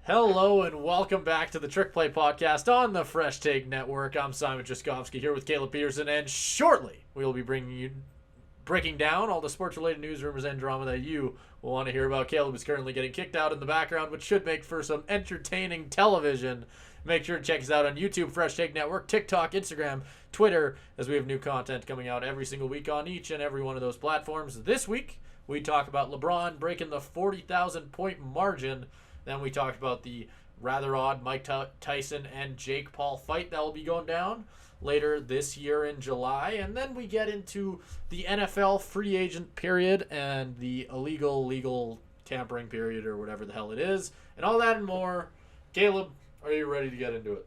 Hello and welcome back to the Trick Play Podcast on the Fresh Take Network. I'm Simon Jaskovsky here with Caleb Peterson, and shortly we will be breaking down all the sports-related news, rumors, and drama that you will want to hear about. Caleb is currently getting kicked out in the background, which should make for some entertaining television. Make sure to check us out on YouTube, Fresh Take Network, TikTok, Instagram, Twitter, as we have new content coming out every single week on each and every one of those platforms. This week, we talk about LeBron breaking the 40,000 point margin. Then we talked about the rather odd Mike Tyson and Jake Paul fight that will be going down later this year in July. And then we get into the NFL free agent period and the legal tampering period, or whatever the hell it is, and all that and more. Caleb, are you ready to get into it?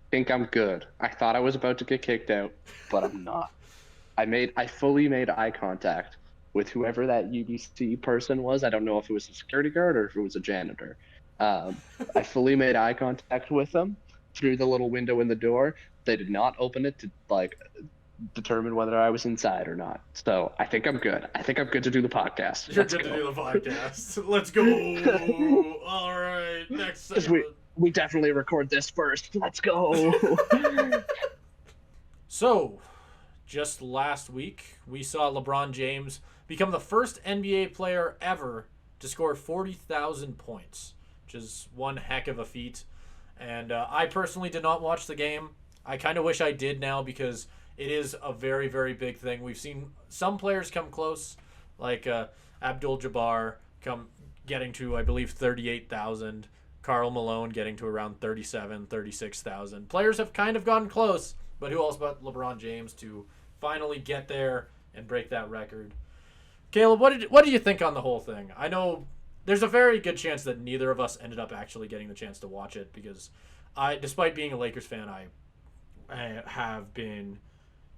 I think I'm good. I thought I was about to get kicked out, but I'm not. I fully made eye contact with whoever that UBC person was. I don't know if it was a security guard or if it was a janitor. I fully made eye contact with them through the little window in the door. They did not open it to determine whether I was inside or not. So I think I'm good. I think I'm good to do the podcast. You're good to do the podcast. Let's go. All right, next segment. We definitely record this first. Let's go. So, just last week, we saw LeBron James become the first NBA player ever to score 40,000 points, which is one heck of a feat. And I personally did not watch the game. I kind of wish I did now, because it is a very, very big thing. We've seen some players come close, like Abdul-Jabbar getting to, I believe, 38,000. Karl Malone getting to around 37, 36,000. Players have kind of gotten close, but who else but LeBron James to finally get there and break that record? Caleb, what do you think on the whole thing? I know there's a very good chance that neither of us ended up actually getting the chance to watch it, because despite being a Lakers fan, I have been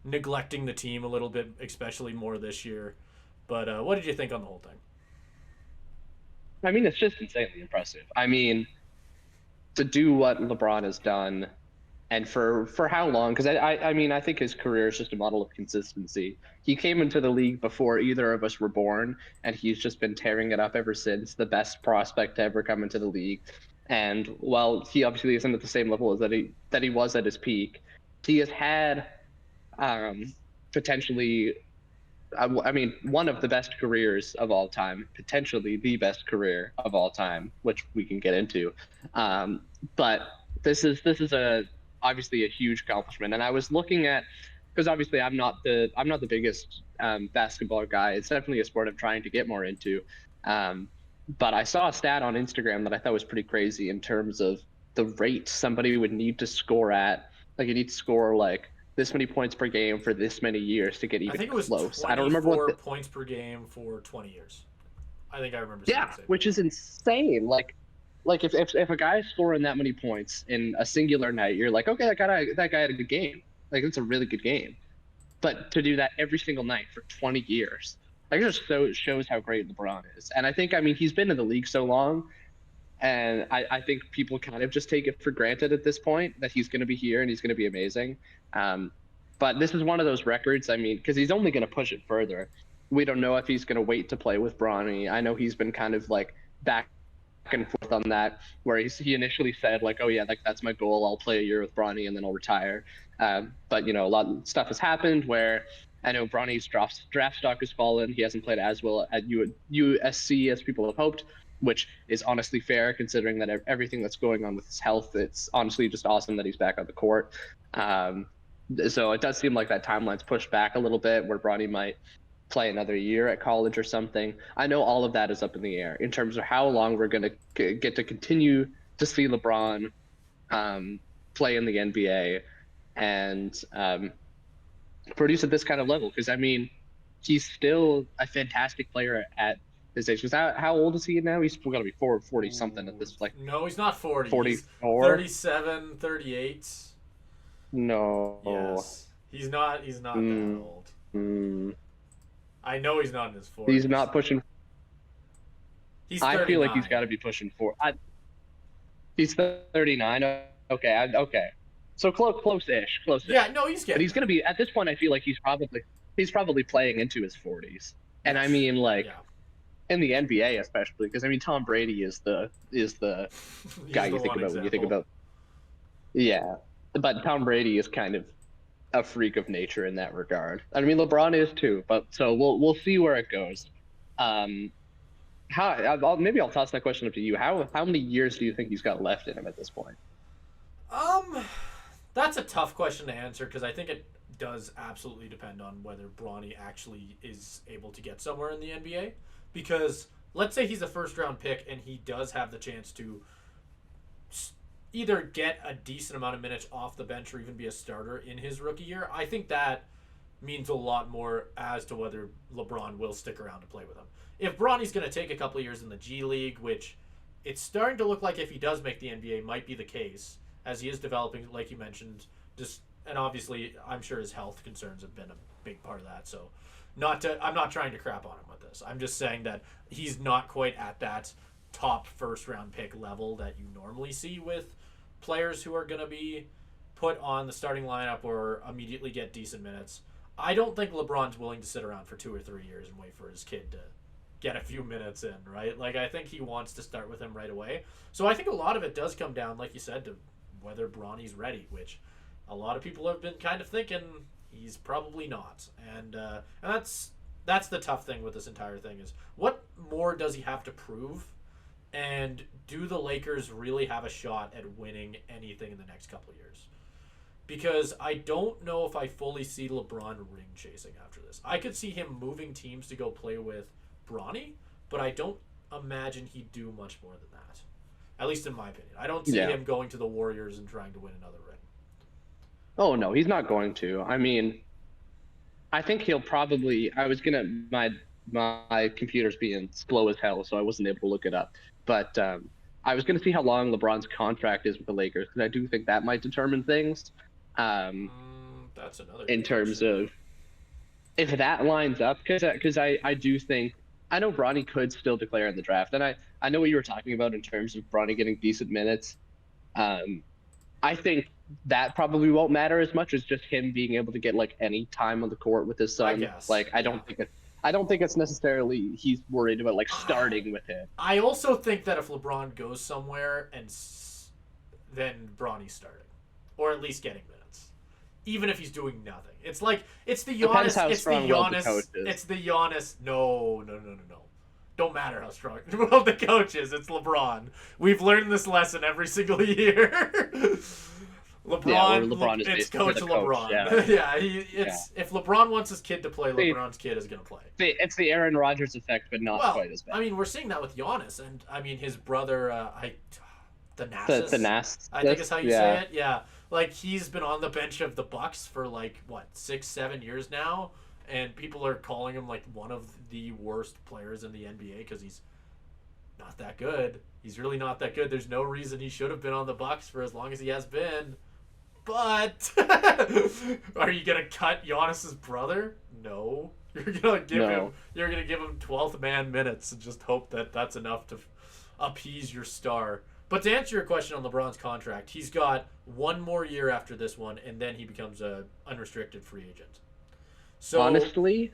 neglecting the team a little bit, especially more this year. But what did you think on the whole thing? I mean, it's just insanely impressive. I mean, to do what LeBron has done, and for how long? Because I mean, I think his career is just a model of consistency. He came into the league before either of us were born, and he's just been tearing it up ever since. The best prospect to ever come into the league. And while he obviously isn't at the same level as that he was at his peak, he has had potentially, I mean, one of the best careers of all time, potentially the best career of all time, which we can get into. But this is obviously a huge accomplishment. And I was looking at, because obviously I'm not the biggest basketball guy. It's definitely a sport I'm trying to get more into. But I saw a stat on Instagram that I thought was pretty crazy in terms of the rate somebody would need to score at. Like, you need to score like this many points per game for this many years to get even close. I think it was 24 I don't remember what points per game for 20 years. I think I remember. Yeah, which is insane. Like if a guy's scoring that many points in a singular night, you're like, okay, that guy had a good game. Like, it's a really good game. But to do that every single night for 20 years, like, it just shows how great LeBron is. And I think, I mean, he's been in the league so long, and I think people kind of just take it for granted at this point that he's going to be here and he's going to be amazing. But this is one of those records, I mean, because he's only going to push it further. We don't know if he's going to wait to play with Bronny. I know he's been kind of like back and forth on that, where he initially said like, oh yeah, like that's my goal. I'll play a year with Bronny and then I'll retire. But you know, a lot of stuff has happened where I know Bronny's draft stock has fallen. He hasn't played as well at USC as people have hoped, which is honestly fair considering that everything that's going on with his health. It's honestly just awesome that he's back on the court. So it does seem like that timeline's pushed back a little bit, where Bronny might play another year at college or something. I know all of that is up in the air in terms of how long we're going to get to continue to see LeBron play in the NBA and produce at this kind of level. Because, I mean, he's still a fantastic player at his age. Because how old is he now? He's got to be 40 something at this, like. No, he's not 40. 44. 37, 38. No. Yes. He's not that old. I know he's not in his 40s. He's not pushing. He's 39. I feel like he's got to be pushing 4. He's 39. Okay. Okay. So close-ish. Yeah, no, he's getting. But he's going to be, at this point, I feel like he's probably playing into his 40s. And I mean, like, yeah. in the NBA especially, because I mean Tom Brady is the guy He's the you think one about when you think example. about yeah, but Tom Brady is kind of a freak of nature in that regard. I mean LeBron is too, but so we'll see where it goes. Um, maybe I'll toss that question up to you. How many years do you think he's got left in him at this point? Um, that's a tough question to answer because I think it does absolutely depend on whether Bronny actually is able to get somewhere in the NBA. Because let's say he's a first round pick and he does have the chance to either get a decent amount of minutes off the bench or even be a starter in his rookie year. I think that means a lot more as to whether LeBron will stick around to play with him. If Bronny's going to take a couple of years in the G League, which it's starting to look like if he does make the NBA might be the case, as he is developing, like you mentioned, just and obviously I'm sure his health concerns have been a big part of that. So, I'm not trying to crap on him with this. I'm just saying that he's not quite at that top first round pick level that you normally see with players who are going to be put on the starting lineup or immediately get decent minutes. I don't think LeBron's willing to sit around for 2 or 3 years and wait for his kid to get a few minutes in, right? Like, I think he wants to start with him right away. So I think a lot of it does come down, like you said, to whether Bronny's ready, which a lot of people have been kind of thinking he's probably not. And that's the tough thing with this entire thing is what more does he have to prove, and do the Lakers really have a shot at winning anything in the next couple of years? Because I don't know if I fully see LeBron ring chasing after this. I could see him moving teams to go play with Bronny, but I don't imagine he'd do much more than that. At least in my opinion. I don't see Yeah. him going to the Warriors and trying to win another ring. Oh no, he's not going to. I mean, I think he'll probably. I was gonna my computer's being slow as hell, so I wasn't able to look it up. But I was gonna see how long LeBron's contract is with the Lakers because I do think that might determine things. Um, That's another in good terms question. of if that lines up, because I do think I know Bronny could still declare in the draft, and I know what you were talking about in terms of Bronny getting decent minutes. Um, I think that probably won't matter as much as just him being able to get like any time on the court with his I son. guess, Like yeah. I don't think it's necessarily he's worried about like starting with him. I also think that if LeBron goes somewhere then Bronny's starting, or at least getting minutes, even if he's doing nothing. It's like Depends how It's the strong-willed the Giannis. coach is. It's the Giannis. No, no, no, no, no. Don't matter how strong well the coach is. It's LeBron. We've learned this lesson every single year. Yeah, where LeBron is It's basically Coach the coach. Yeah, LeBron. Yeah, yeah. if LeBron wants his kid to play, See, LeBron's kid is gonna play. it's the Aaron Rodgers effect, but not Well, quite as I bad. mean, we're seeing that with Giannis, and I mean his brother, The Thanasis, Nast, I think is how you say yeah. it. Yeah, like he's been on the bench of the Bucks for like what 6, 7 years now, and people are calling him like one of the worst players in the NBA because he's not that good. He's really not that good. There's no reason he should have been on the Bucks for as long as he has been. But are you gonna cut Giannis's brother? No. No. You're gonna give him 12th man minutes and just hope that that's enough to appease your star. But to answer your question on LeBron's contract, he's got one more year after this one, and then he becomes a unrestricted free agent. So Honestly,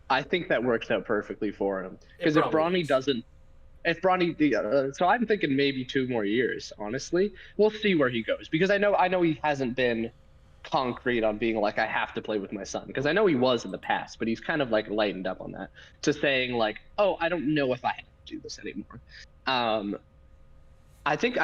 I think that works out perfectly for him. it Because probably does. if Bronny, so I'm thinking maybe 2 more years. Honestly, we'll see where he goes because I know he hasn't been concrete on being like I have to play with my son because I know he was in the past, but he's kind of like lightened up on that to saying like, oh, I don't know if I have to do this anymore. Um, but I think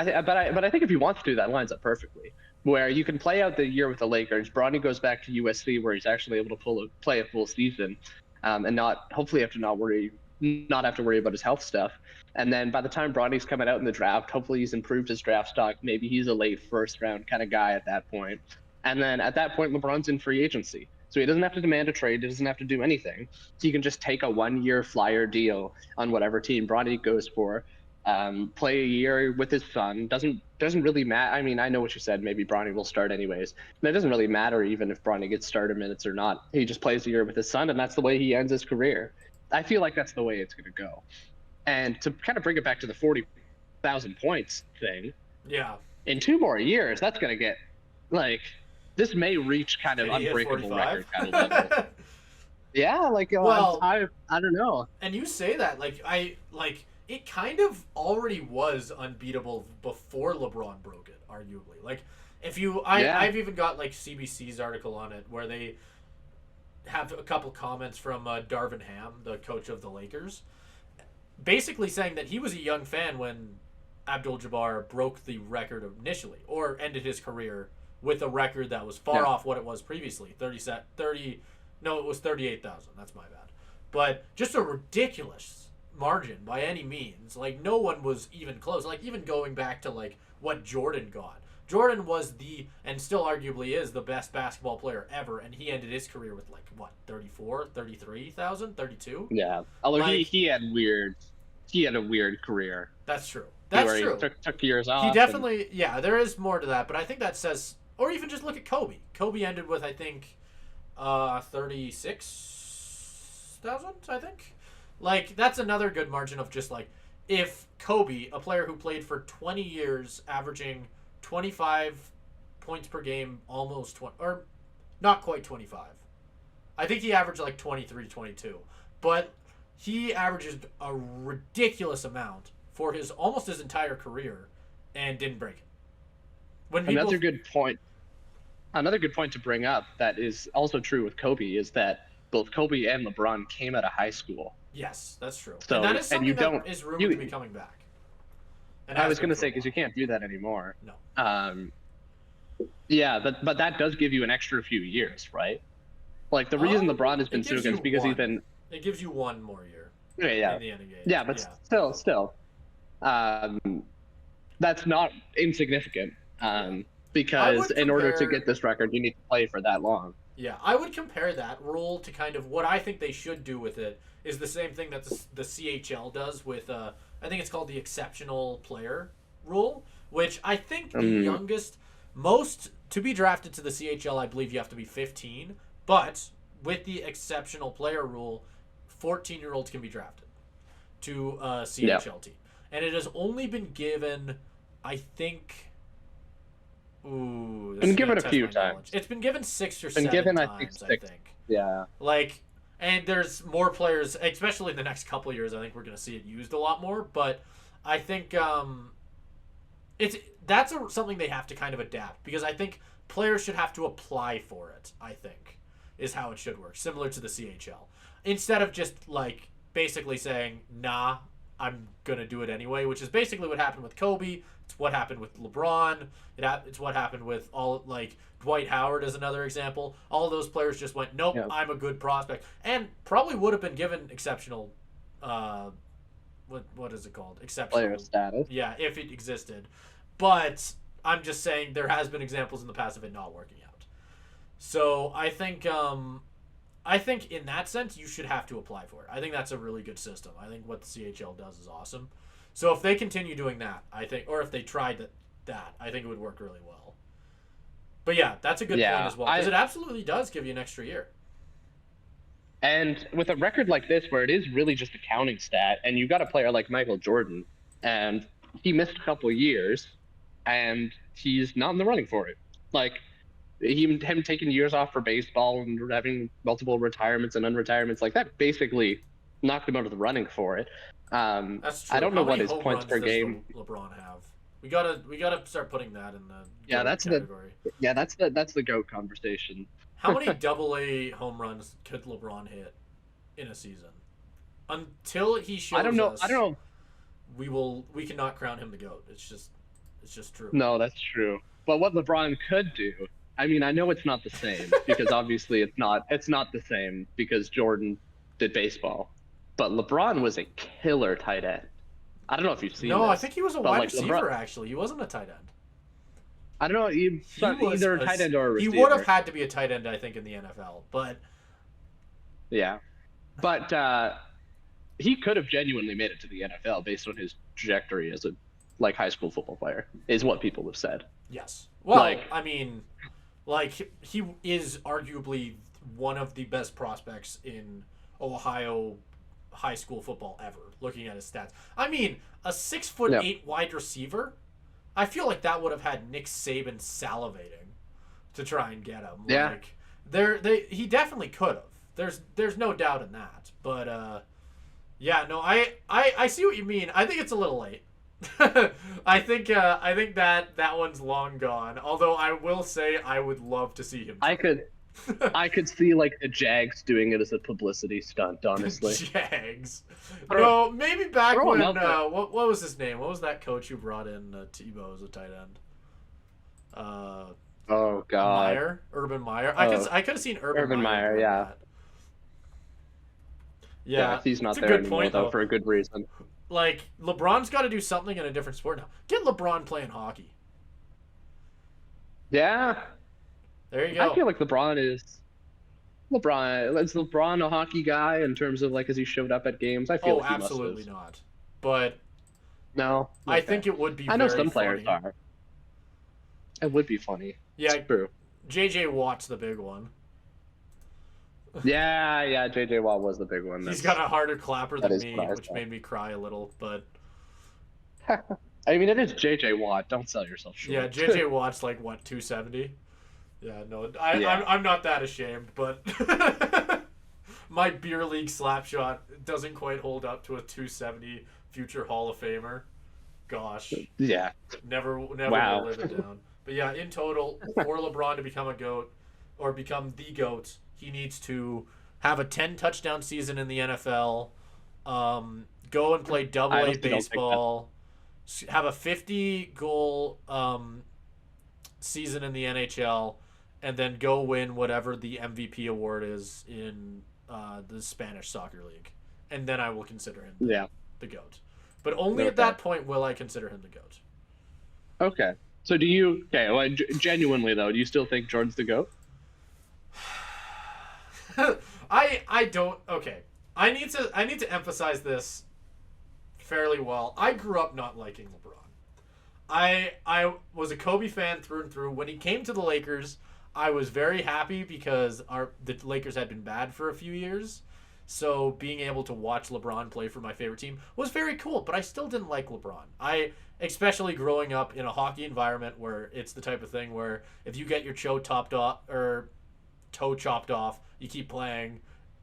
if he wants to, that lines up perfectly. Where you can play out the year with the Lakers, Bronny goes back to USC where he's actually able to play a full season, and not hopefully have to not have to worry about his health stuff. And then by the time Bronny's coming out in the draft, hopefully he's improved his draft stock. Maybe he's a late first round kind of guy at that point. And then at that point, LeBron's in free agency. So he doesn't have to demand a trade. He doesn't have to do anything. He can just take a 1 year flyer deal on whatever team Bronny goes for, play a year with his son. Doesn't really matter. I mean, I know what you said. Maybe Bronny will start anyways. But it doesn't really matter even if Bronny gets starter minutes or not. He just plays a year with his son, and that's the way he ends his career. I feel like that's the way it's going to go. And to kind of bring it back to the 40,000 points thing, Yeah. in 2 more years, that's going to get like this may reach kind of Can he hit unbreakable 45? record kind of level. Yeah, like Well, I don't know. and you say that like it kind of already was unbeatable before LeBron broke it, arguably. Like if you Yeah, I've even got like CBC's article on it where they have a couple comments from Darvin Ham, the coach of the Lakers, basically saying that he was a young fan when Abdul-Jabbar broke the record initially or ended his career with a record that was far yeah. off what it was previously. 30 no, it was 38,000. That's my bad. But just a ridiculous margin by any means. Like no one was even close. Like even going back to like what Jordan got. Jordan was the and still arguably is the best basketball player ever, and he ended his career with like what 34, 33,000, 32. Yeah. Although Like he had a weird career that's true. That's where he true. took years He off and definitely, yeah, there is more to that, but I think that says, or even just look at Kobe. Kobe ended with, I think, 36,000, I think. Like, that's another good margin of just like, if Kobe, a player who played for 20 years, averaging 25 points per game, almost 20, or not quite 25. I think he averaged like 23, 22. But he averages a ridiculous amount for his almost his entire career and didn't break it. When people another good point another good point to bring up that is also true with Kobe is that both Kobe and LeBron came out of high school. yes, that's true. And So that is and you something don't that is rumored to be you coming back. And I has was been gonna for a say because while. you can't do that anymore. No. Um, yeah, but that does give you an extra few years, right? Like the reason LeBron has It been so gives good you is because he's one. been It gives you one more year yeah in the end game. yeah, but Yeah. still, um, that's not insignificant. Yeah. I Because would in order to compare get this record, you need to play for that long. Yeah, I would compare that rule to kind of what I think they should do with it is the same thing that the CHL does with I think it's called the exceptional player rule, which I think the Um, youngest most to be drafted to the CHL I believe you have to be 15, but with the exceptional player rule 14-year-olds can be drafted to a yeah, CHL team. And it has only been given I think ooh, this been is gonna given a test few my knowledge. times. It's been given 6 or Been 7 given, I think, times, I six. think. Yeah, Like, and there's more players, especially in the next couple of years. I think we're gonna see it used a lot more. But I think it's something they have to kind of adapt because I think players should have to apply for it. I think is how it should work, similar to the CHL, instead of just like basically saying, "Nah, I'm gonna do it anyway," which is basically what happened with Kobe. It's what happened with LeBron. It's what happened with all like Dwight Howard is another example. All those players just went, "Nope, yeah. I'm a good prospect," and probably would have been given exceptional. What is it called? Player Exceptional. status. Yeah, if it existed, but I'm just saying there has been examples in the past of it not working out. So I think in that sense you should have to apply for it. I think that's a really good system. I think what the CHL does is awesome. So if they continue doing that, I think, or if they tried that, I think it would work really well. But yeah, that's a good point Yeah, as well because it absolutely does give you an extra year. and with a record like this, where it is really just a counting stat, and you got a player like Michael Jordan, and he missed a couple of years, and he's not in the running for it. Like him taking years off for baseball and having multiple retirements and unretirements, like that basically knocked him out of the running for it. That's true. I don't How know what many his home points runs per does game. LeBron have? We gotta start putting that in the Yeah, GOAT that's the category. that's the GOAT conversation. How many double A home runs could LeBron hit in a season? Until he shows I don't know. us, I don't know. we cannot crown him the GOAT. It's just true. No, that's true. But what LeBron could do, I mean, I know it's not the same because obviously it's not the same because Jordan did baseball. But LeBron was a killer tight end. I don't know if you've seen No, I this, think he was a but wide like receiver LeBron, actually. He wasn't a tight end. I don't know, He was either a tight end or a he receiver. would have had to be a tight end, I think, in the NFL. But Yeah. But he could have genuinely made it to the NFL based on his trajectory as a like high school football player, is what people have said. yes, well, Like- I mean, like he is arguably one of the best prospects in Ohio high school football ever. Looking at his stats, I mean, a 6'8" wide receiver. I feel like that would have had Nick Saban salivating to try and get him. Yeah. Like he definitely could have. There's no doubt in that. But yeah, no, I see what you mean. I think it's a little late. I think that one's long gone. Although I will say I would love to see him. I could see like the Jags doing it as a publicity stunt, honestly. Jags. No, maybe back throw when him out what was his name? What was that coach who brought in Tebow as a tight end? Oh God, Urban Meyer. Oh. I could have seen Urban Meyer, doing yeah. that. Yeah, he's not it's a there good anymore point, though though. for a good reason. Like LeBron's got to do something in a different sport now. Get LeBron playing hockey. Yeah, There you go. I feel like LeBron is LeBron a hockey guy in terms of like as he showed up at games? I feel like he absolutely must have. not. But No, I okay. think it would be. I know very some players funny. are. It would be funny. Yeah, It's true. J.J. Watt's the big one. Yeah. JJ Watt was the big one. He's got a harder clapper than is me, what I which thought. made me cry a little. But I mean, it is JJ Watt. Don't sell yourself short. yeah, J.J. Watt's like what 270. Yeah, no, I'm not that ashamed, but my beer league slap shot doesn't quite hold up to a 270 future Hall of Famer. Gosh, Yeah. never Wow. will live it down. But yeah, in total, for LeBron to become a GOAT or become the GOAT, he needs to have a 10 touchdown season in the NFL, go and play double I A honestly don't think baseball, have a 50 goal season in the NHL, and then go win whatever the MVP award is in the Spanish Soccer League. And then I will consider him the GOAT. But only at that point will I consider him the GOAT. Okay. So do you? Okay. Well, genuinely though, do you still think Jordan's the GOAT? I don't. Okay. I need to emphasize this fairly well. I grew up not liking LeBron. I was a Kobe fan through and through. When he came to the Lakers, I was very happy because the Lakers had been bad for a few years. So being able to watch LeBron play for my favorite team was very cool, but I still didn't like LeBron. Especially growing up in a hockey environment where it's the type of thing where if you get your toe chopped off, you keep playing,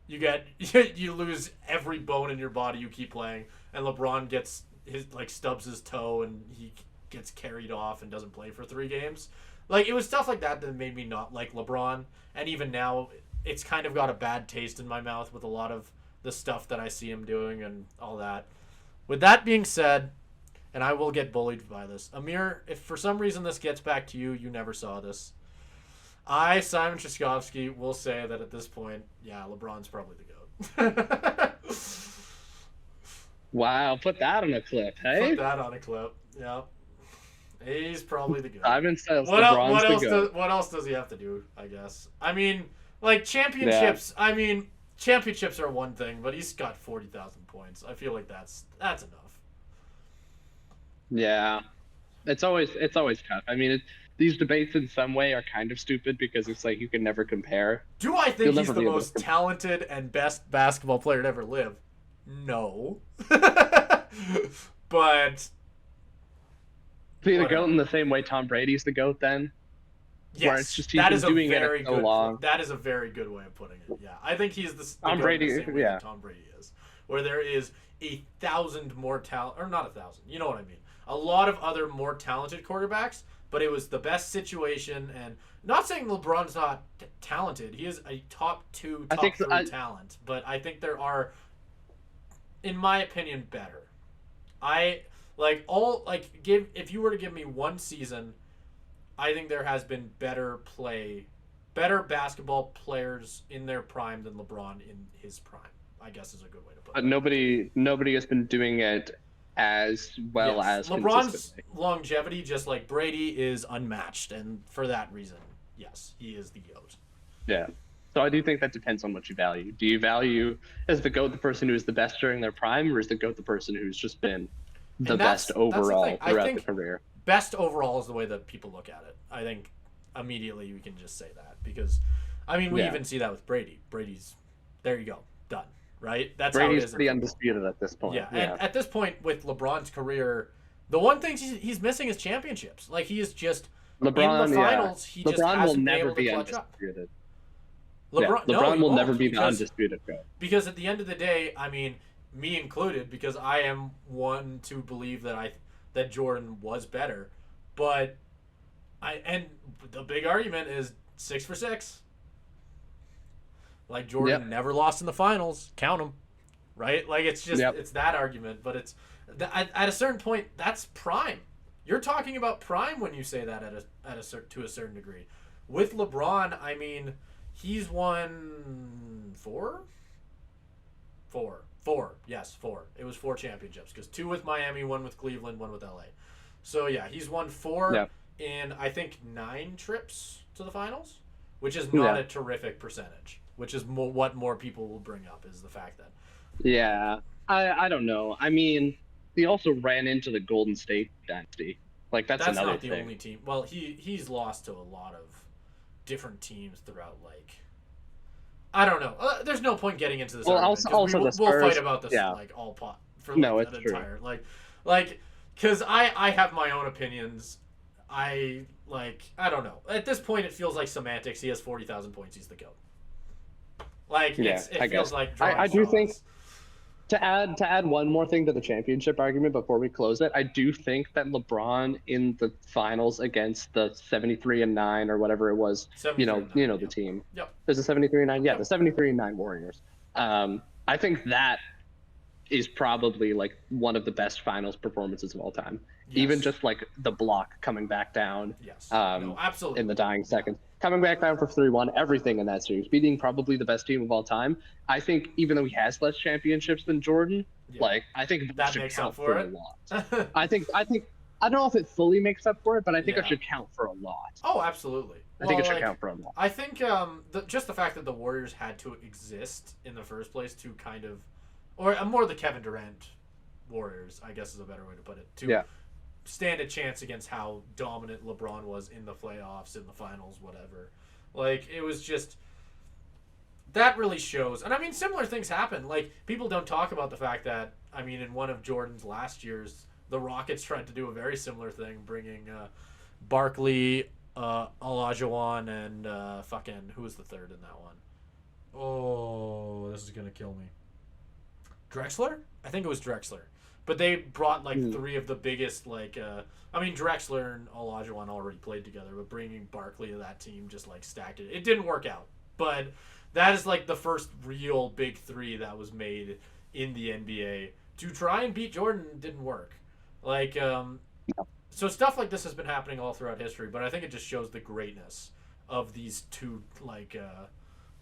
you lose every bone in your body, you keep playing, and LeBron gets stubs his toe and he gets carried off and doesn't play for 3 games. Like, it was stuff like that that made me not like LeBron, and even now it's kind of got a bad taste in my mouth with a lot of the stuff that I see him doing and all that. With that being said, and I will get bullied by this, Amir, if for some reason this gets back to you, you never saw this. Simon Trzaskowski, will say that at this point, yeah, LeBron's probably the GOAT. Wow. Put that on a clip, hey? Put that on a clip. Yeah. He's probably the GOAT. Simon says What LeBron's the GOAT. what else does he have to do, I guess? I mean, like, championships, yeah. I mean, championships are one thing, but he's got 40,000 points. I feel like that's enough. Yeah. It's always tough. I mean, these debates in some way are kind of stupid because it's like you can never compare. Do I think he's the most talented and best basketball player to ever live? No. But be the GOAT in the same way Tom Brady's the GOAT then? Yes, where it's just he's been doing it so long. That is a very good way of putting it. Yeah, I think he's the Tom Brady. The same way that Tom Brady is, where there is 1,000 more talent, or not 1,000. You know what I mean? A lot of other more talented quarterbacks, but it was the best situation. And not saying LeBron's not talented. He is a top 3 talent, but I think there are, in my opinion, better. If you were to give me one season, I think there has been better basketball players in their prime than LeBron in his prime, I guess is a good way to put it. But nobody has been doing it as well as LeBron's longevity, just like Brady, is unmatched, and for that reason, yes, he is the GOAT. Yeah. So I do think that depends on what you value. Do you value as the GOAT the person who is the best during their prime, or is the GOAT the person who's just been the best overall throughout the career? Best overall is the way that people look at it. I think immediately we can just say that because, I mean, we even see that with Brady. Brady's, there you go, done, right? That's Brady's how it is. Pretty undisputed at this point. Yeah, and at this point with LeBron's career, the one thing he's missing is championships. Like, he is just LeBron in the finals. He LeBron just hasn't will never been able to be clutch up. undisputed. Yeah, LeBron, no, LeBron he will never won't, be the undisputed GOAT. because at the end of the day, I mean, me included, because I am one to believe that Jordan was better, but and the big argument is 6 for 6. Like Jordan Yep. never lost in the finals. Count him, right? Like it's just Yep. it's that argument, but it's at a certain point that's prime. You're talking about prime when you say that to a certain degree. With LeBron, I mean, he's won four. Yes, four. It was 4 championships because 2 with Miami, 1 with Cleveland, 1 with LA. So yeah, he's won 4 Yep. in I think 9 trips to the finals, which is not Yeah. a terrific percentage. Which is what more people will bring up is the fact that Yeah, I don't know. I mean, he also ran into the Golden State dynasty. Like that's another not the thing. only team. Well, he's lost to a lot of different teams throughout. Like I don't know. There's no point getting into this. Well, argument, 'cause also the we'll fight Spurs- about this yeah. like all pot for No, like it's an true. entire like because I have my own opinions. I don't know. At this point, it feels like semantics. He has 40,000 points. He's the GOAT. Like Yeah, it I feels guess. like I do straws. think to add one more thing to the championship argument before we close it, I do think that LeBron in the finals against the 73-9 or whatever it was, 73-9, the team. Yep. There's a 73-9, yeah, Yep. the 73-9 Warriors. I think that is probably like one of the best finals performances of all time. Yes. Even just like the block coming back down. Yes. No, absolutely. In the dying seconds, coming back down for 3-1, everything in that series, beating probably the best team of all time. I think even though he has less championships than Jordan, I think that should makes count up for a it. lot. I think I don't know if it fully makes up for it, but I think it should count for a lot. Oh, absolutely. I think it should count for a lot. I think just the fact that the Warriors had to exist in the first place to kind of, or more the Kevin Durant Warriors, I guess is a better way to put it, to stand a chance against how dominant LeBron was in the playoffs, in the finals, whatever. Like, it was just, that really shows. And I mean, similar things happen. Like, people don't talk about the fact that, I mean, in one of Jordan's last years, the Rockets tried to do a very similar thing, bringing Barkley, Olajuwon, and who was the third in that one? Oh, this is going to kill me. Drexler? I think it was Drexler. But they brought, 3 of the biggest, Drexler and Olajuwon already played together, but bringing Barkley to that team just, stacked it. It didn't work out. But that is, the first real big 3 that was made in the NBA. To try and beat Jordan didn't work. So stuff like this has been happening all throughout history, but I think it just shows the greatness of these 2,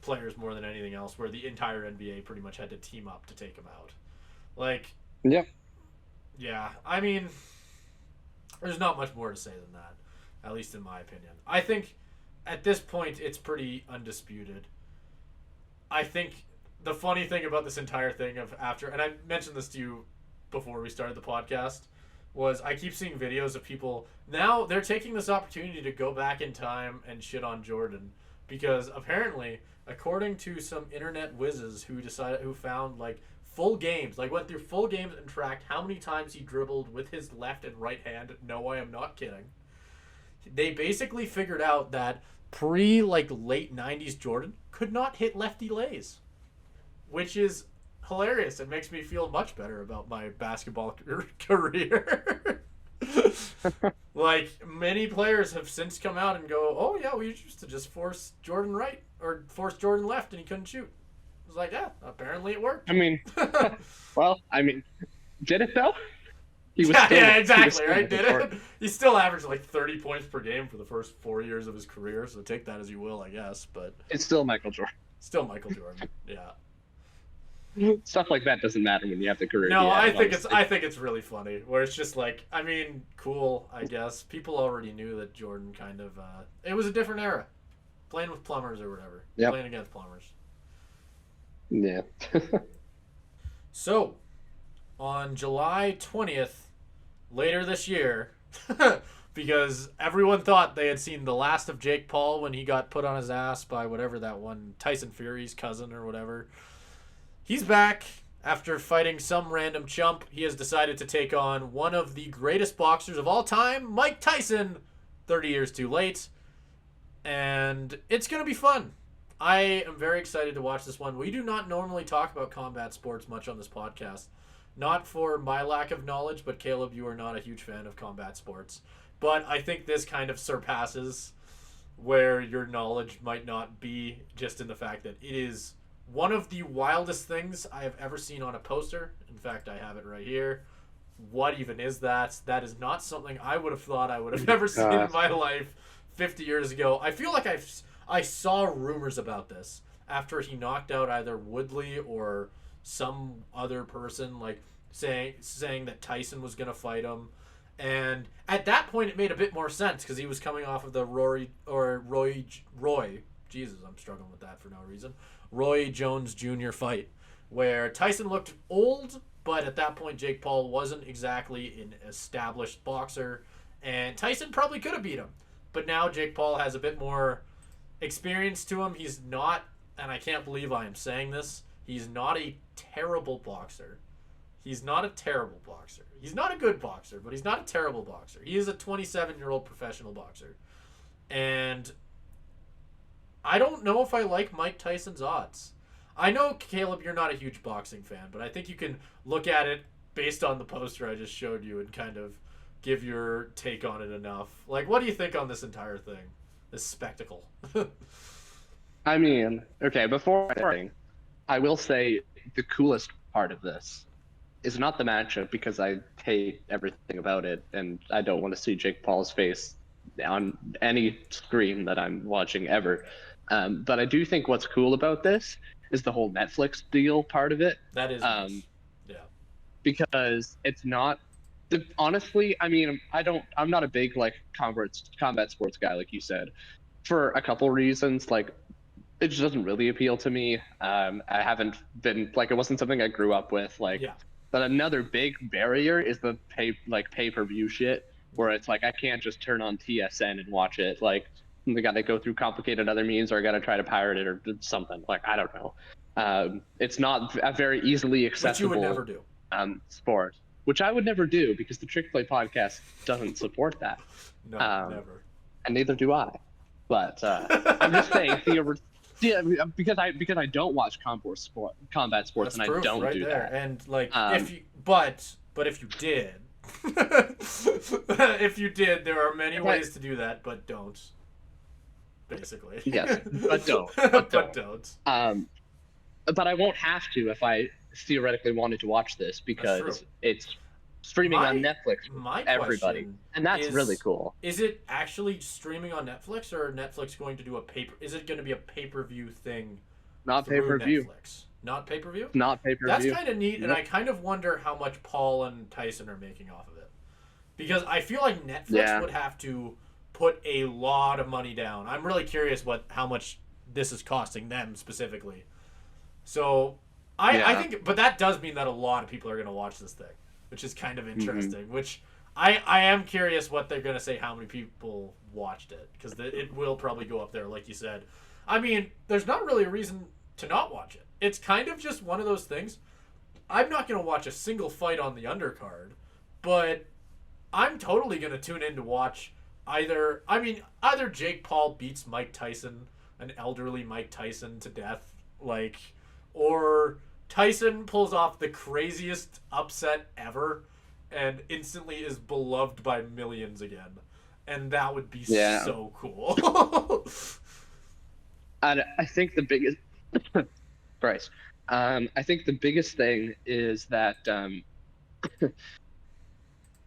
players more than anything else, where the entire NBA pretty much had to team up to take them out. Yeah, I mean, there's not much more to say than that, at least in my opinion. I think at this point it's pretty undisputed. I think the funny thing about this entire thing and I mentioned this to you before we started the podcast, was I keep seeing videos of people, now they're taking this opportunity to go back in time and shit on Jordan, because apparently, according to some internet whizzes who found full games, went through full games and tracked how many times he dribbled with his left and right hand. No, I am not kidding. They basically figured out that late 90s Jordan could not hit lefty lays, which is hilarious. It makes me feel much better about my basketball career. Many players have since come out and go, oh yeah, we used to just force Jordan right or force Jordan left and he couldn't shoot. It was yeah, apparently it worked. I mean, did it though? Exactly, right? Did it? He still averaged 30 points per game for the first 4 years of his career, so take that as you will, I guess. But it's still Michael Jordan. Still Michael Jordan, yeah. Stuff like that doesn't matter when you have the career. No, I think it's really funny. Where it's just cool. I guess people already knew that Jordan kind of. It was a different era, playing with plumbers or whatever. Yep. Playing against plumbers. Yeah. So, on July 20th, later this year, because everyone thought they had seen the last of Jake Paul when he got put on his ass by whatever that one, Tyson Fury's cousin or whatever. He's back after fighting some random chump. He has decided to take on one of the greatest boxers of all time, Mike Tyson, 30 years too late. And it's going to be fun. I am very excited to watch this one. We do not normally talk about combat sports much on this podcast. Not for my lack of knowledge, but Caleb, you are not a huge fan of combat sports. But I think this kind of surpasses where your knowledge might not be, just in the fact that it is one of the wildest things I have ever seen on a poster. In fact, I have it right here. What even is that? That is not something I would have thought I would have ever seen in my life 50 years ago. I feel like I saw rumors about this after he knocked out either Woodley or some other person, like saying that Tyson was going to fight him. And at that point, it made a bit more sense because he was coming off of the Roy. Jesus, I'm struggling with that for no reason. Roy Jones Jr. fight, where Tyson looked old, but at that point, Jake Paul wasn't exactly an established boxer, and Tyson probably could have beat him. But now Jake Paul has a bit more experience to him. He's not, and I can't believe I am saying this, he's not a terrible boxer. He's not a terrible boxer. He's not a good boxer, but he's not a terrible boxer. He is a 27-year-old professional boxer. And I don't know if I like Mike Tyson's odds. I know, Caleb, you're not a huge boxing fan, but I think you can look at it based on the poster I just showed you and kind of give your take on it enough. Like, what do you think on this entire thing? This spectacle? I mean, okay, before anything, I will say the coolest part of this is not the matchup, because I hate everything about it and I don't want to see Jake Paul's face on any screen that I'm watching ever. But I do think what's cool about this is the whole Netflix deal part of it. That is nice. Yeah. Because it's not honestly, I mean, I'm not a big like combat sports guy, like you said, for a couple reasons. Like, it just doesn't really appeal to me. I haven't been like, it wasn't something I grew up with. Like, yeah. But another big barrier is the pay-per-view shit, where it's like I can't just turn on TSN and watch it. Like, I got to go through complicated other means, or I got to try to pirate it or something. Like, I don't know. It's not a very easily accessible. Which you would never do. Sport, which I would never do, because the Trick Play podcast doesn't support that. No, never. And neither do I. But I'm just saying, because I don't watch combat sports, and I don't do there. that. And like, if you if you did, if you did, there are many ways to do that, but don't. Basically. Yes, but don't. But don't. But I won't have to if I theoretically wanted to watch this, because it's streaming on Netflix for everybody, and that's really cool. Is it actually streaming on Netflix, or Netflix going to do is it going to be a pay-per-view thing? Not pay-per-view. Netflix? Not pay-per-view? Not pay-per-view. That's kind of neat, and I kind of wonder how much Paul and Tyson are making off of it, because I feel like Netflix would have to put a lot of money down. I'm really curious how much this is costing them specifically. So I think, but that does mean that a lot of people are going to watch this thing, which is kind of interesting. Mm-hmm. Which I am curious what they're going to say, how many people watched it, because it will probably go up there, like you said. I mean, there's not really a reason to not watch it. It's kind of just one of those things. I'm not going to watch a single fight on the undercard, but I'm totally going to tune in to watch either Jake Paul beats Mike Tyson, an elderly Mike Tyson, to death, like, or Tyson pulls off the craziest upset ever and instantly is beloved by millions again. And that would be so cool. I think the biggest Bryce. I think the biggest thing is that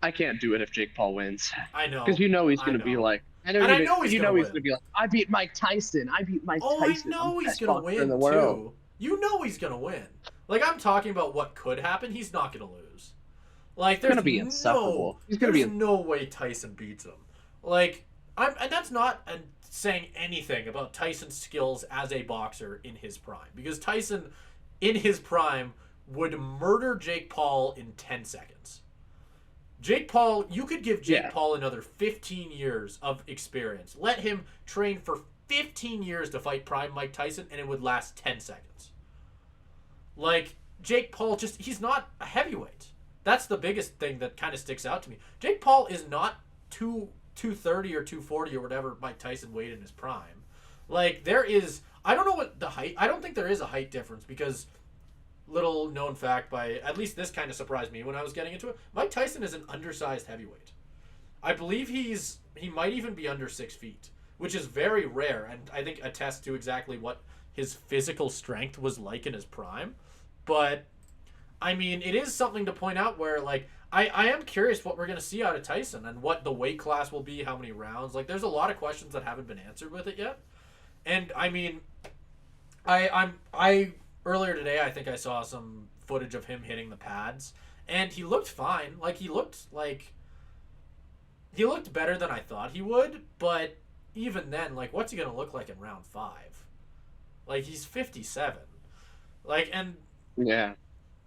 I can't do it if Jake Paul wins. I know. Because he's going to be like, he's going to be like, I beat Mike Tyson. Tyson. I know he's going to win, too. You know he's going to win. Like, I'm talking about what could happen. He's not going to lose. Like, there's be insufferable. There's no way Tyson beats him. Like, and that's not saying anything about Tyson's skills as a boxer in his prime. Because Tyson, in his prime, would murder Jake Paul in 10 seconds. Jake Paul, you could give Jake Paul another 15 years of experience. Let him train for 15 years to fight prime Mike Tyson, and it would last 10 seconds. Like, Jake Paul he's not a heavyweight. That's the biggest thing that kind of sticks out to me. Jake Paul is not 230 or 240 or whatever Mike Tyson weighed in his prime. Like, there is I don't know what the height. I don't think there is a height difference because little known fact by at least this kind of surprised me when I was getting into it. Mike Tyson is an undersized heavyweight. I believe he might even be under 6 feet, which is very rare, and I think attests to exactly what his physical strength was like in his prime. But I mean, it is something to point out where like I am curious what we're gonna see out of Tyson and what the weight class will be, how many rounds. Like, there's a lot of questions that haven't been answered with it yet. And I mean, I earlier today I think I saw some footage of him hitting the pads, and he looked fine. He looked better than I thought he would, but even then, like, what's he gonna look like in round 5? Like, he's 57. Like, and Yeah.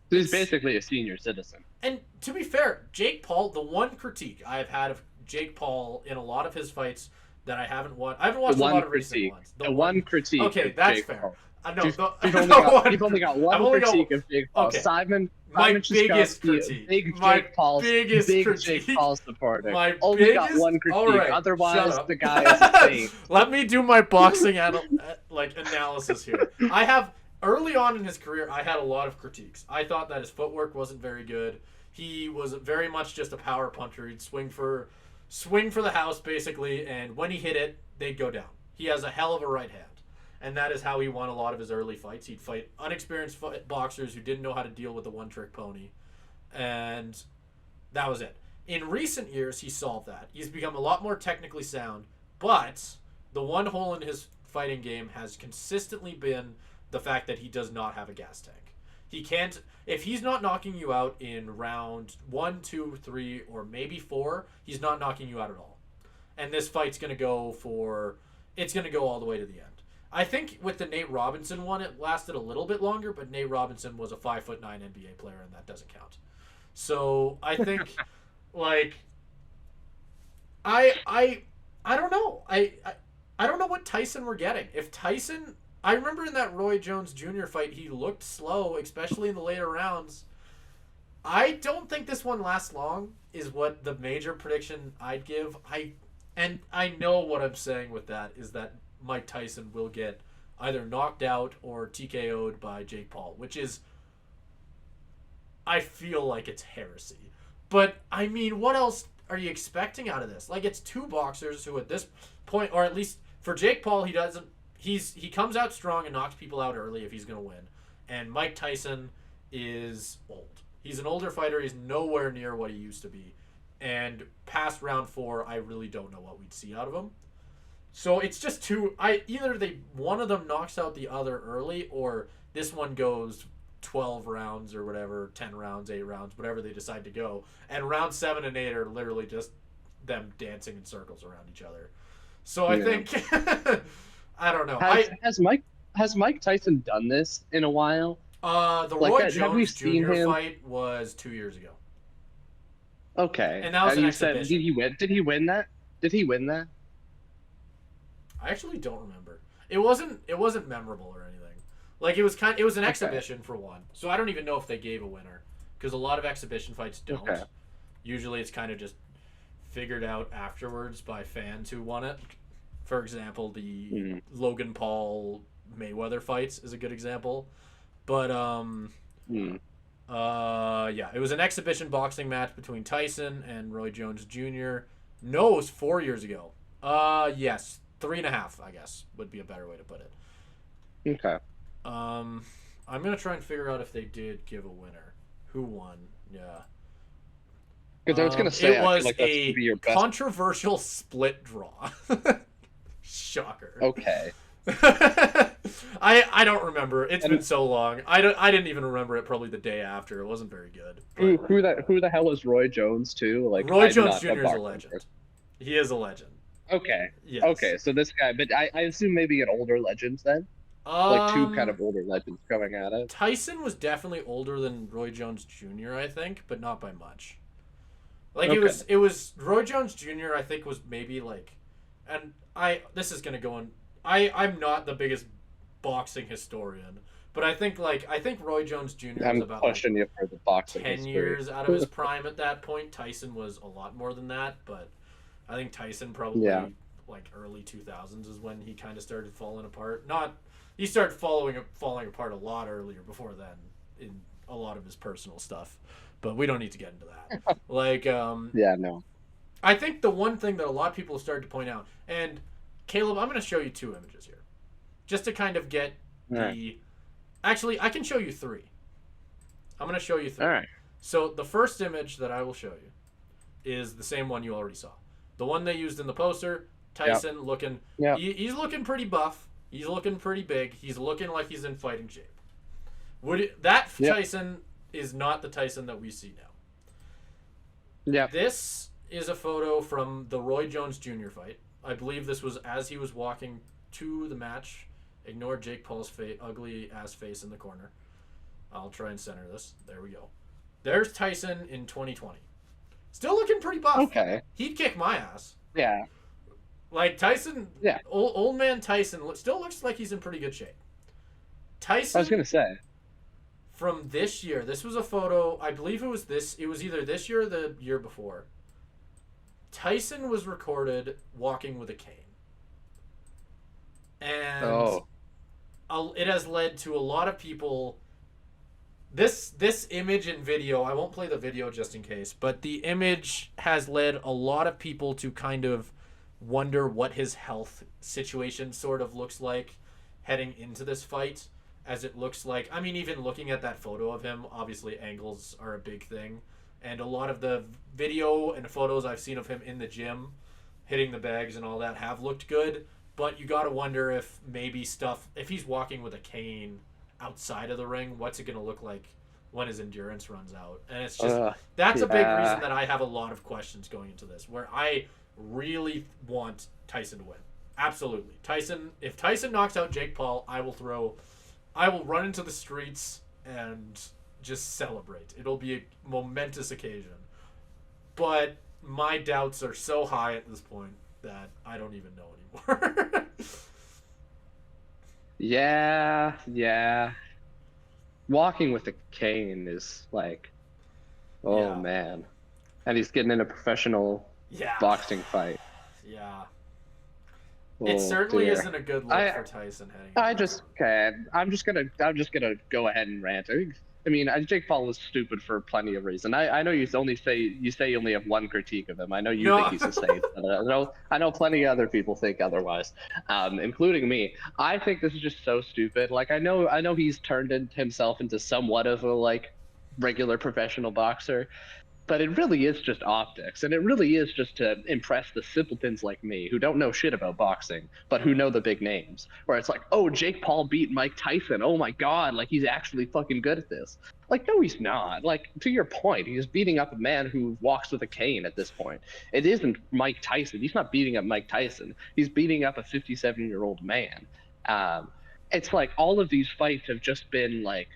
He's basically a senior citizen. and to be fair, Jake Paul, the one critique I've had of Jake Paul in a lot of his fights that I haven't watched, a lot of recent ones. The one critique. Okay, of that's Jake fair. Paul. I know. You've only got one critique of Jake Paul. Okay. Simon biggest Chizkowski, critique. big My Jake Paul, biggest big critique. Jake Paul supporter. My Only got biggest- one critique. All right, shut Otherwise, up. the guy is a saint. Let me do my boxing analysis here. I have early on in his career, I had a lot of critiques. I thought that his footwork wasn't very good. He was very much just a power puncher. He'd swing for the house basically, and when he hit it, they'd go down. He has a hell of a right hand, and that is how he won a lot of his early fights. He'd fight unexperienced boxers who didn't know how to deal with the one-trick pony, and that was it. In recent years, he solved that. He's become a lot more technically sound, but the one hole in his fighting game has consistently been the fact that he does not have a gas tank. He can't, if he's not knocking you out in round 1, 2, 3, or maybe 4, he's not knocking you out at all. And this fight's going to go all the way to the end. I think with the Nate Robinson one, it lasted a little bit longer, but Nate Robinson was a 5'9" NBA player, and that doesn't count. So I think, like, I don't know. I don't know what Tyson we're getting. If Tyson, I remember in that Roy Jones Jr. fight, he looked slow, especially in the later rounds. I don't think this one lasts long, is what the major prediction I'd give. I know what I'm saying with that is that Mike Tyson will get either knocked out or TKO'd by Jake Paul, which is, I feel like it's heresy. But, I mean, what else are you expecting out of this? Like, it's two boxers who at this point, or at least for Jake Paul, he comes out strong and knocks people out early if he's going to win. And Mike Tyson is old. He's an older fighter. He's nowhere near what he used to be. And past round 4, I really don't know what we'd see out of him. So it's just either one of them knocks out the other early, or this one goes 12 rounds or whatever, 10 rounds, 8 rounds, whatever they decide to go. And round 7 and 8 are literally just them dancing in circles around each other. So I think I don't know. Has Mike Tyson done this in a while? The Roy Jones Jr. fight was 2 years ago. Okay. And that was an exhibition. Did he win? Did he win that? Did he win that? I actually don't remember. It wasn't memorable or anything. Like, it was an exhibition for one. So I don't even know if they gave a winner, because a lot of exhibition fights don't. Okay. Usually it's kind of just figured out afterwards by fans who won it. For example, the Logan Paul Mayweather fights is a good example. But yeah, it was an exhibition boxing match between Tyson and Roy Jones Jr. No, it was 4 years ago. Yes, 3.5, I guess, would be a better way to put it. Okay. I'm gonna try and figure out if they did give a winner. Who won? Yeah. Because I was gonna say it was like a controversial split draw. Shocker. Okay. I don't remember. It's been so long. I didn't even remember it. Probably the day after. It wasn't very good. Who the hell is Roy Jones too? Like, Roy Jones Jr. is a legend. He is a legend. Okay. Yes. Okay. So this guy, but I assume maybe an older legend then. Like two kind of older legends coming at it. Tyson was definitely older than Roy Jones Jr., I think, but not by much. Like, it was Roy Jones Jr., I think, was maybe like, and this is gonna go on. I'm not the biggest boxing historian, but I think Roy Jones Jr. was about pushing you for the boxing 10 years out of his prime at that point. Tyson was a lot more than that, but I think Tyson probably like early 2000s is when he kind of started falling apart. he started falling apart a lot earlier before then in a lot of his personal stuff. But we don't need to get into that. Like, Yeah, no. I think the one thing that a lot of people started to point out, and Caleb, I'm going to show you 2 images here, just to kind of get All right. the. Actually, I can show you 3. I'm going to show you 3. All right. So the first image that I will show you is the same one you already saw. The one they used in the poster. Tyson looking. Yep. He's looking pretty buff. He's looking pretty big. He's looking like he's in fighting shape. Tyson is not the Tyson that we see now. Yeah. This is a photo from the Roy Jones Jr. fight. I believe this was as he was walking to the match. Ignore Jake Paul's ugly ass face in the corner. I'll try and center this. There we go. There's Tyson in 2020. Still looking pretty buff. Okay. He'd kick my ass. Yeah. Like Tyson, Yeah. Old man Tyson still looks like he's in pretty good shape. Tyson. I was gonna say. From this year, this was a photo. I believe it was this. It was either this year or the year before. Tyson was recorded walking with a cane, and it has led to a lot of people. This image and video. I won't play the video just in case, but the image has led a lot of people to kind of wonder what his health situation sort of looks like heading into this fight. As it looks like, I mean, even looking at that photo of him, obviously angles are a big thing. And a lot of the video and photos I've seen of him in the gym, hitting the bags and all that, have looked good. But you got to wonder if maybe if he's walking with a cane outside of the ring, what's it going to look like when his endurance runs out? And it's just, that's a big reason that I have a lot of questions going into this, where I really want Tyson to win. Absolutely. If Tyson knocks out Jake Paul, I will run into the streets and just celebrate. It'll be a momentous occasion. But my doubts are so high at this point that I don't even know anymore. Yeah. Walking with a cane is like, man. And he's getting in a professional boxing fight. Yeah. It certainly dear. isn't a good look for Tyson heading. I'm just gonna go ahead and rant. I mean, Jake Paul was stupid for plenty of reasons. I know you say you only have one critique of him. I know you think he's a saint. I know plenty of other people think otherwise, including me. I think this is just so stupid. Like I know he's turned himself into somewhat of a regular professional boxer. But it really is just optics, and it really is just to impress the simpletons like me who don't know shit about boxing, but who know the big names. Where it's like, oh, Jake Paul beat Mike Tyson. Oh my God, like he's actually fucking good at this. Like, no, he's not. Like, to your point, he's beating up a man who walks with a cane at this point. It isn't Mike Tyson. He's not beating up Mike Tyson. He's beating up a 57-year-old man. It's like all of these fights have just been like,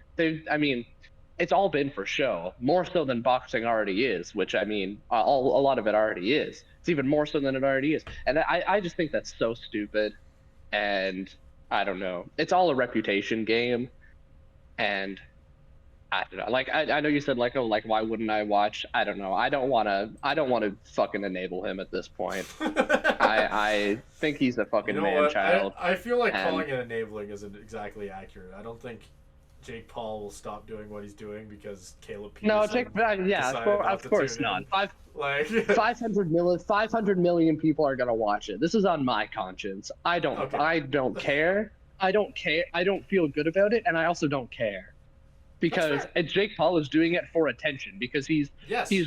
it's all been for show, more so than boxing already is, which I mean, a lot of it already is. It's even more so than it already is. And I just think that's so stupid. And I don't know. It's all a reputation game. And I don't know. Like, I know you said, why wouldn't I watch? I don't know. I don't want to fucking enable him at this point. I think he's a fucking man-child. I feel like calling it enabling isn't exactly accurate. I don't think Jake Paul will stop doing what he's doing because Caleb Peterson. Of course not. 500 million people are gonna watch it. This is on my conscience. I don't care. I don't feel good about it, and I also don't care because Jake Paul is doing it for attention because he's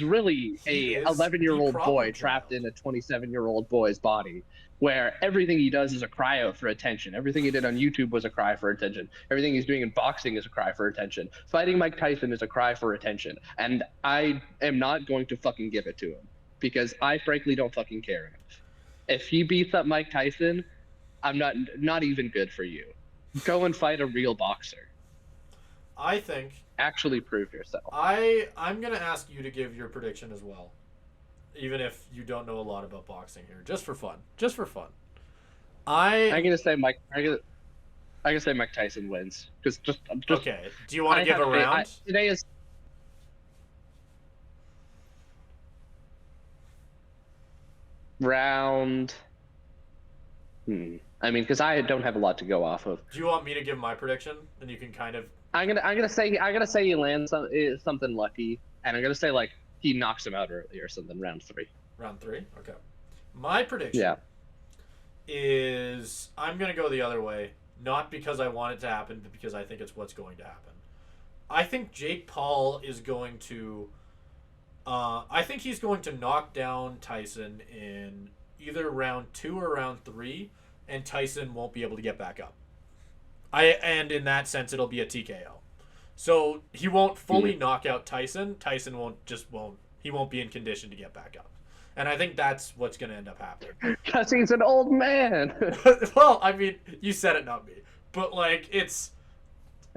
really a 11-year-old boy trapped in a 27-year-old boy's body, where everything he does is a cry out for attention. Everything he did on YouTube was a cry for attention. Everything he's doing in boxing is a cry for attention. Fighting Mike Tyson is a cry for attention. And I am not going to fucking give it to him because I frankly don't fucking care enough. If he beats up Mike Tyson, I'm not even good for you. Go and fight a real boxer. I think. Actually prove yourself. I'm going to ask you to give your prediction as well. Even if you don't know a lot about boxing here, just for fun. I'm gonna say Mike Tyson wins because just okay. Do you want to give a round? Today is round I mean, because I don't have a lot to go off of. Do you want me to give my prediction, and you can kind of I'm gonna say he lands something lucky, and I'm gonna say like he knocks him out early or something, round 3. round 3? Okay. My prediction Yeah. is I'm going to go the other way, not because I want it to happen, but because I think it's what's going to happen. I think Jake Paul is going to. I think he's going to knock down Tyson in either round 2 or round 3, and Tyson won't be able to get back up. And in that sense, it'll be a TKO. So he won't fully knock out Tyson. Tyson won't. He won't be in condition to get back up. And I think that's what's going to end up happening. Because he's an old man. Well, I mean, you said it, not me. But like, it's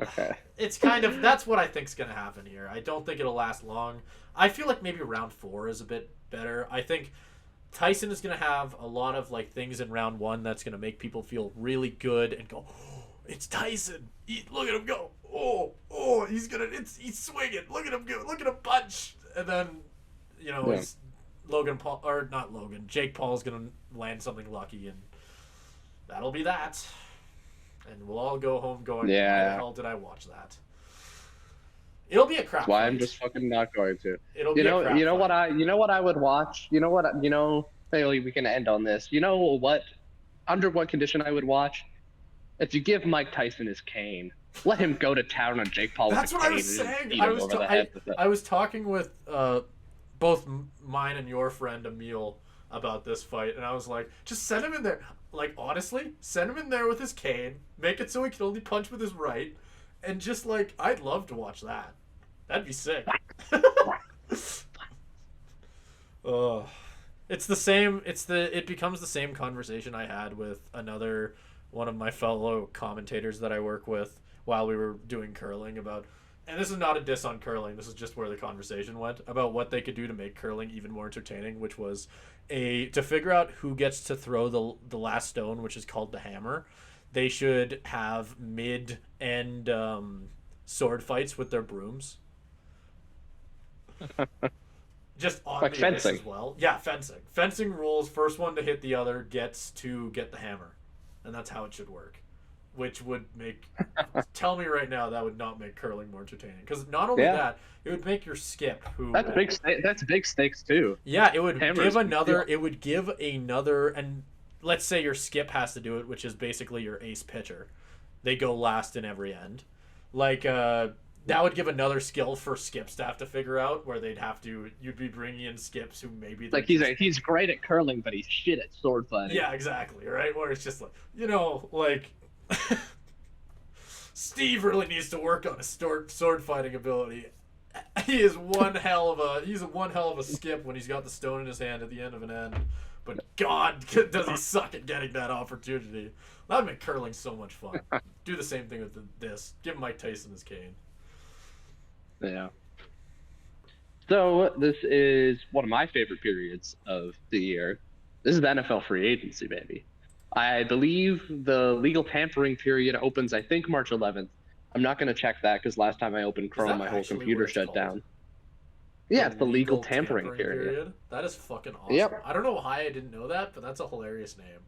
Okay. it's kind of that's what I think's going to happen here. I don't think it'll last long. I feel like maybe round 4 is a bit better. I think Tyson is going to have a lot of like things in round 1 that's going to make people feel really good and go, oh, it's Tyson. Look at him go. Oh, he's swinging. Look at him go. Look at him punch. And then, it's Logan Paul or not Logan. Jake Paul's going to land something lucky, and that'll be that. And we'll all go home going, why the hell did I watch that? It'll be a crap. That's why fight. I'm just fucking not going to. It'll be a crap. You know fight. what I would watch. Maybe we can end on this. You know what? Under what condition I would watch? If you give Mike Tyson his cane, let him go to town on Jake Paul. That's what I was saying. I was talking with both mine and your friend Emil about this fight, and I was like, just send him in there. Like, honestly, send him in there with his cane. Make it so he can only punch with his right. And just, like, I'd love to watch that. That'd be sick. It's the same. It becomes the same conversation I had with another one of my fellow commentators that I work with while we were doing curling about, and this is not a diss on curling, this is just where the conversation went about what they could do to make curling even more entertaining, which was to figure out who gets to throw the last stone, which is called the hammer. They should have mid-end sword fights with their brooms. Just on like the fencing ice as well. Yeah, fencing. Fencing rules, first one to hit the other gets to get the hammer. And that's how it should work. Which would make... tell me right now that would not make curling more entertaining. Because not only that, it would make your skip who... That's big stakes too. Yeah, it would Hammers, give another... And let's say your skip has to do it, which is basically your ace pitcher. They go last in every end. Like, that would give another skill for skips to have to figure out, where you'd be bringing in skips who maybe... Like, he's great at curling, but he's shit at sword fighting. Yeah, exactly, right? Where it's just like, Steve really needs to work on his sword fighting ability. He is one hell of a skip when he's got the stone in his hand at the end of an end. But God, does he suck at getting that opportunity. That would make curling so much fun. Do the same thing with this. Give Mike Tyson his cane. Yeah. So this is one of my favorite periods of the year. This is the NFL free agency, baby. I believe the legal tampering period opens, I think, March 11th. I'm not going to check that because last time I opened Chrome, my whole computer shut down. Yeah, it's the legal tampering period. That is fucking awesome. Yep. I don't know why I didn't know that, but that's a hilarious name.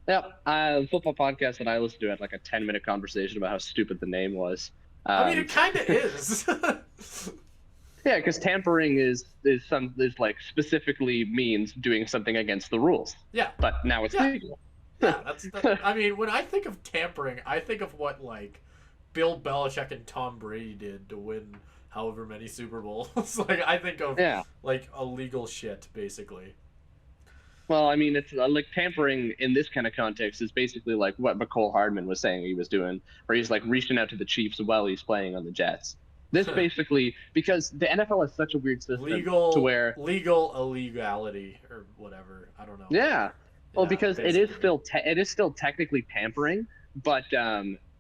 Yep. The football podcast that I listened to had like a 10-minute conversation about how stupid the name was. I mean, it kind of is. Yeah, because tampering is like specifically means doing something against the rules. Yeah. But now it's legal. Yeah, I mean, when I think of tampering, I think of what like Bill Belichick and Tom Brady did to win however many Super Bowls. Like, I think of like illegal shit, basically. Well, I mean, it's like tampering in this kind of context is basically like what McCole Hardman was saying he was doing, where he's like reaching out to the Chiefs while he's playing on the Jets. This basically, because the NFL is such a weird system to where illegality or whatever. I don't know. Yeah. Well, because it is still technically tampering, but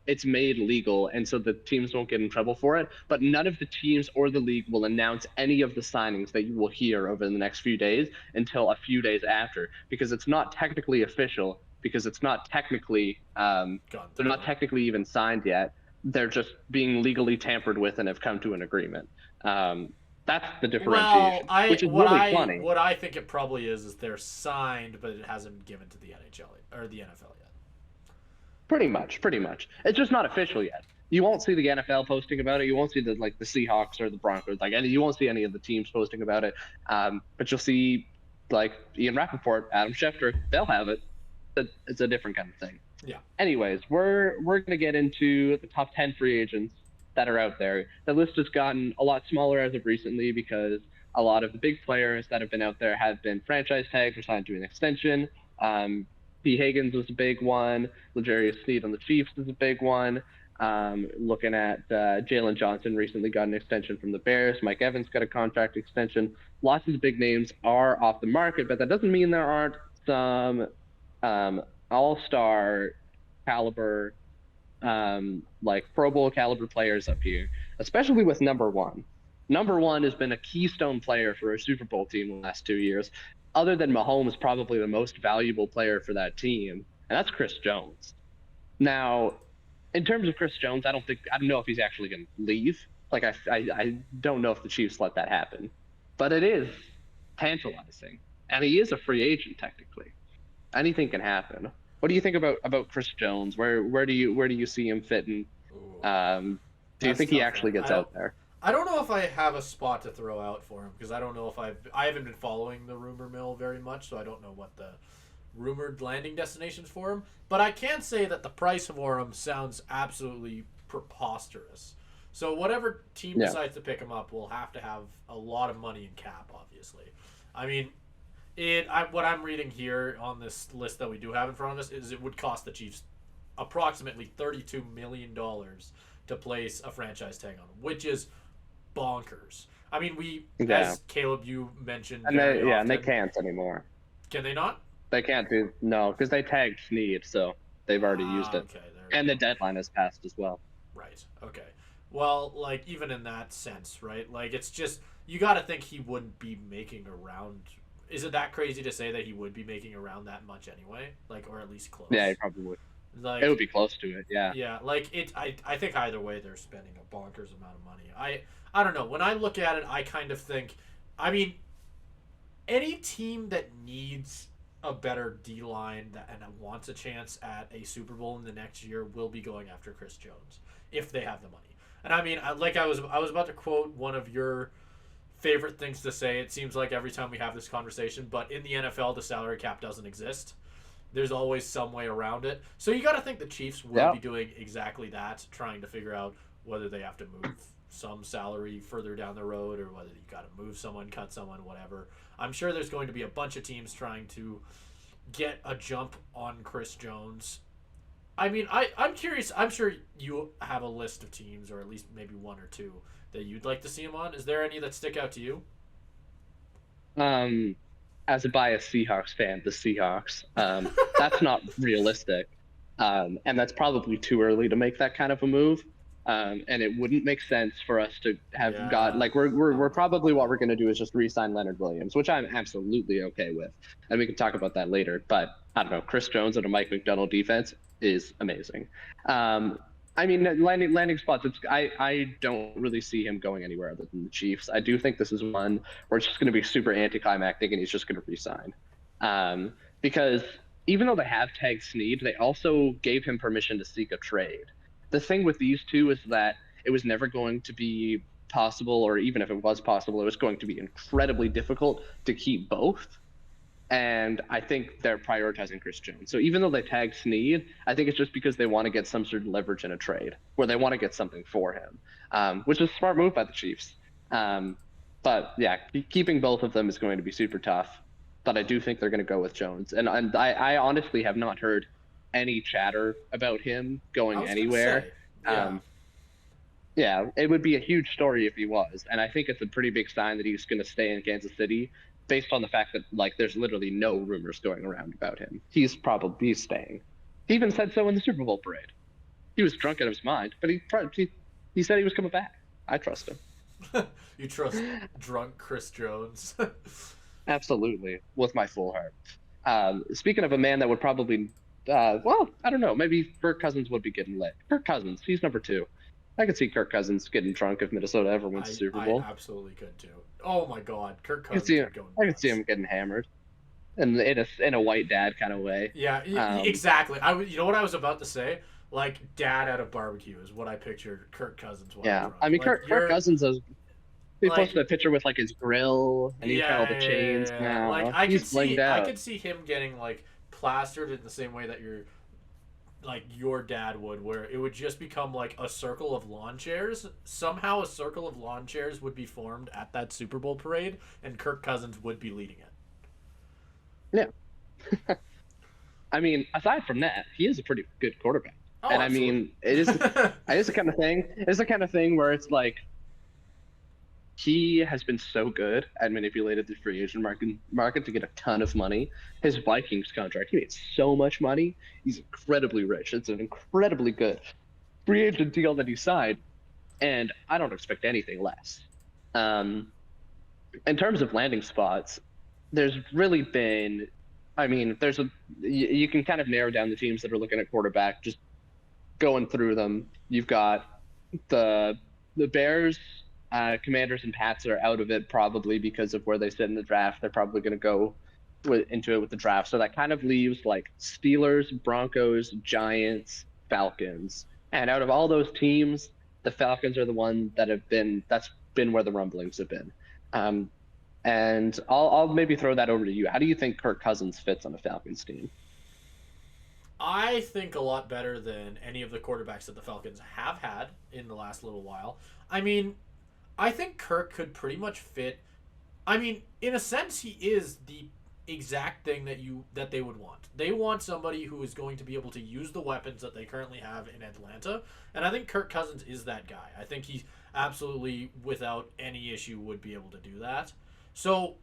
it's made legal, and so the teams won't get in trouble for it. But none of the teams or the league will announce any of the signings that you will hear over the next few days until a few days after, because it's not technically official, because it's not technically they're not technically even signed yet. They're just being legally tampered with and have come to an agreement. But That's the Well, differentiation, which is really funny. what I think it probably is they're signed, but it hasn't been given to the NHL or the NFL yet. Pretty much, pretty much. It's just not official yet. You won't see the NFL posting about it. You won't see the Seahawks or the Broncos. You won't see any of the teams posting about it. But you'll see like Ian Rappaport, Adam Schefter. They'll have it. It's a different kind of thing. Yeah. Anyways, we're gonna get into the top 10 free agents that are out there. The list has gotten a lot smaller as of recently because a lot of the big players that have been out there have been franchise tagged or signed to an extension. P. Higgins was a big one. L'Jarius Sneed on the Chiefs is a big one. Looking at Jalen Johnson recently got an extension from the Bears. Mike Evans got a contract extension. Lots of the big names are off the market, but that doesn't mean there aren't some all-star caliber, like Pro Bowl caliber players up here, especially with number one. Number one has been a keystone player for a Super Bowl team in the last 2 years. Other than Mahomes, probably the most valuable player for that team, and that's Chris Jones. Now, in terms of Chris Jones, I don't know if he's actually going to leave. Like I don't know if the Chiefs let that happen, but it is tantalizing, and he is a free agent technically. Anything can happen. What do you think about Chris Jones? Where do you see him fitting? Do you think he actually gets out there? I don't know if I have a spot to throw out for him because I don't know if I haven't been following the rumor mill very much, so I don't know what the rumored landing destinations for him. But I can say that the price for him sounds absolutely preposterous. So whatever team decides to pick him up will have to have a lot of money in cap, obviously. I mean, what I'm reading here on this list that we do have in front of us is it would cost the Chiefs approximately $32 million to place a franchise tag on him, which is bonkers. I mean, as Caleb, you mentioned, and and they can't anymore. Can they not? They can't because they tagged Sneed, so they've already used it. Okay, and the deadline has passed as well. Right. Okay. Well, like even in that sense, right? Like it's just you got to think he wouldn't be making around. Is it that crazy to say that he would be making around that much anyway? Like, or at least close. Yeah, he probably would. Like, it would be close to it. Yeah. Yeah, like it. I think either way they're spending a bonkers amount of money. I don't know. When I look at it, I kind of think, I mean, any team that needs a better D line and wants a chance at a Super Bowl in the next year will be going after Chris Jones if they have the money. And I mean, I was about to quote one of your favorite things to say. It seems like every time we have this conversation, but in the NFL, the salary cap doesn't exist. There's always some way around it. So you got to think the Chiefs will be doing exactly that, trying to figure out whether they have to move some salary further down the road or whether you got to move someone, cut someone, whatever. I'm sure there's going to be a bunch of teams trying to get a jump on Chris Jones. I mean, I'm curious. I'm sure you have a list of teams, or at least maybe one or two, that you'd like to see him on. Is there any that stick out to you? As a biased Seahawks fan, the Seahawks. That's not realistic. And that's probably too early to make that kind of a move. And it wouldn't make sense for us to have we're probably what we're going to do is just re-sign Leonard Williams, which I'm absolutely okay with. And we can talk about that later. But I don't know, Chris Jones and a Mike McDonald defense is amazing. I mean, landing spots, I don't really see him going anywhere other than the Chiefs. I do think this is one where it's just going to be super anticlimactic and he's just going to resign. Because even though they have tagged Sneed, they also gave him permission to seek a trade. The thing with these two is that it was never going to be possible, or even if it was possible, it was going to be incredibly difficult to keep both. And I think they're prioritizing Chris Jones. So even though they tagged Sneed, I think it's just because they want to get some sort of leverage in a trade where they want to get something for him, which is a smart move by the Chiefs. But yeah, keeping both of them is going to be super tough. But I do think they're going to go with Jones. And I honestly have not heard any chatter about him going anywhere. Yeah, it would be a huge story if he was. And I think it's a pretty big sign that he's going to stay in Kansas City, based on the fact that there's literally no rumors going around about him. He's staying. He even said so in the Super Bowl parade. He was drunk out of his mind, but he said he was coming back. I trust him. You trust drunk Chris Jones? Absolutely, with my full heart. Speaking of a man that would probably, I don't know, maybe Kirk Cousins would be getting lit. Kirk Cousins, he's number 2. I could see Kirk Cousins getting drunk if Minnesota ever wins the Super I Bowl. absolutely could too. Oh my God, Kirk I could see Cousins would go I could see nuts. him getting hammered, and in a white dad kind of way. Yeah, Um, exactly. You know what I was about to say? Like dad at a barbecue is what I pictured Kirk Cousins while yeah, drunk. I mean Like Kirk you're Cousins he posted like a picture with like his grill, and he's got all the chains Like now. He's blinged I out. could see him getting like plastered in the same way that your dad would, where it would just become like a circle of lawn chairs. Somehow a circle of lawn chairs would be formed at that Super Bowl parade, and Kirk Cousins would be leading it. Yeah. I mean, aside from that, he is a pretty good quarterback. Oh, And I absolutely. mean, it is the kind of thing. It's the kind of thing where it's like he has been so good at manipulating the free agent market to get a ton of money. His Vikings contract, he made so much money. He's incredibly rich. It's an incredibly good free agent deal that he signed, and I don't expect anything less. Um, in terms of landing spots, there's really been, I mean, you can kind of narrow down the teams that are looking at quarterback, just going through them. You've got the Bears, Commanders, and Pats are out of it probably because of where they sit in the draft. They're probably going to go into it with the draft. So that kind of leaves like Steelers, Broncos, Giants, Falcons. And out of all those teams, the Falcons are the one that's been where the rumblings have been. Um, and I'll maybe throw that over to you. How do you think Kirk Cousins fits on the Falcons team? I think a lot better than any of the quarterbacks that the Falcons have had in the last little while. I mean, I think Kirk could pretty much fit. I mean, in a sense, he is the exact thing that they would want. They want somebody who is going to be able to use the weapons that they currently have in Atlanta, and I think Kirk Cousins is that guy. I think he absolutely, without any issue, would be able to do that. So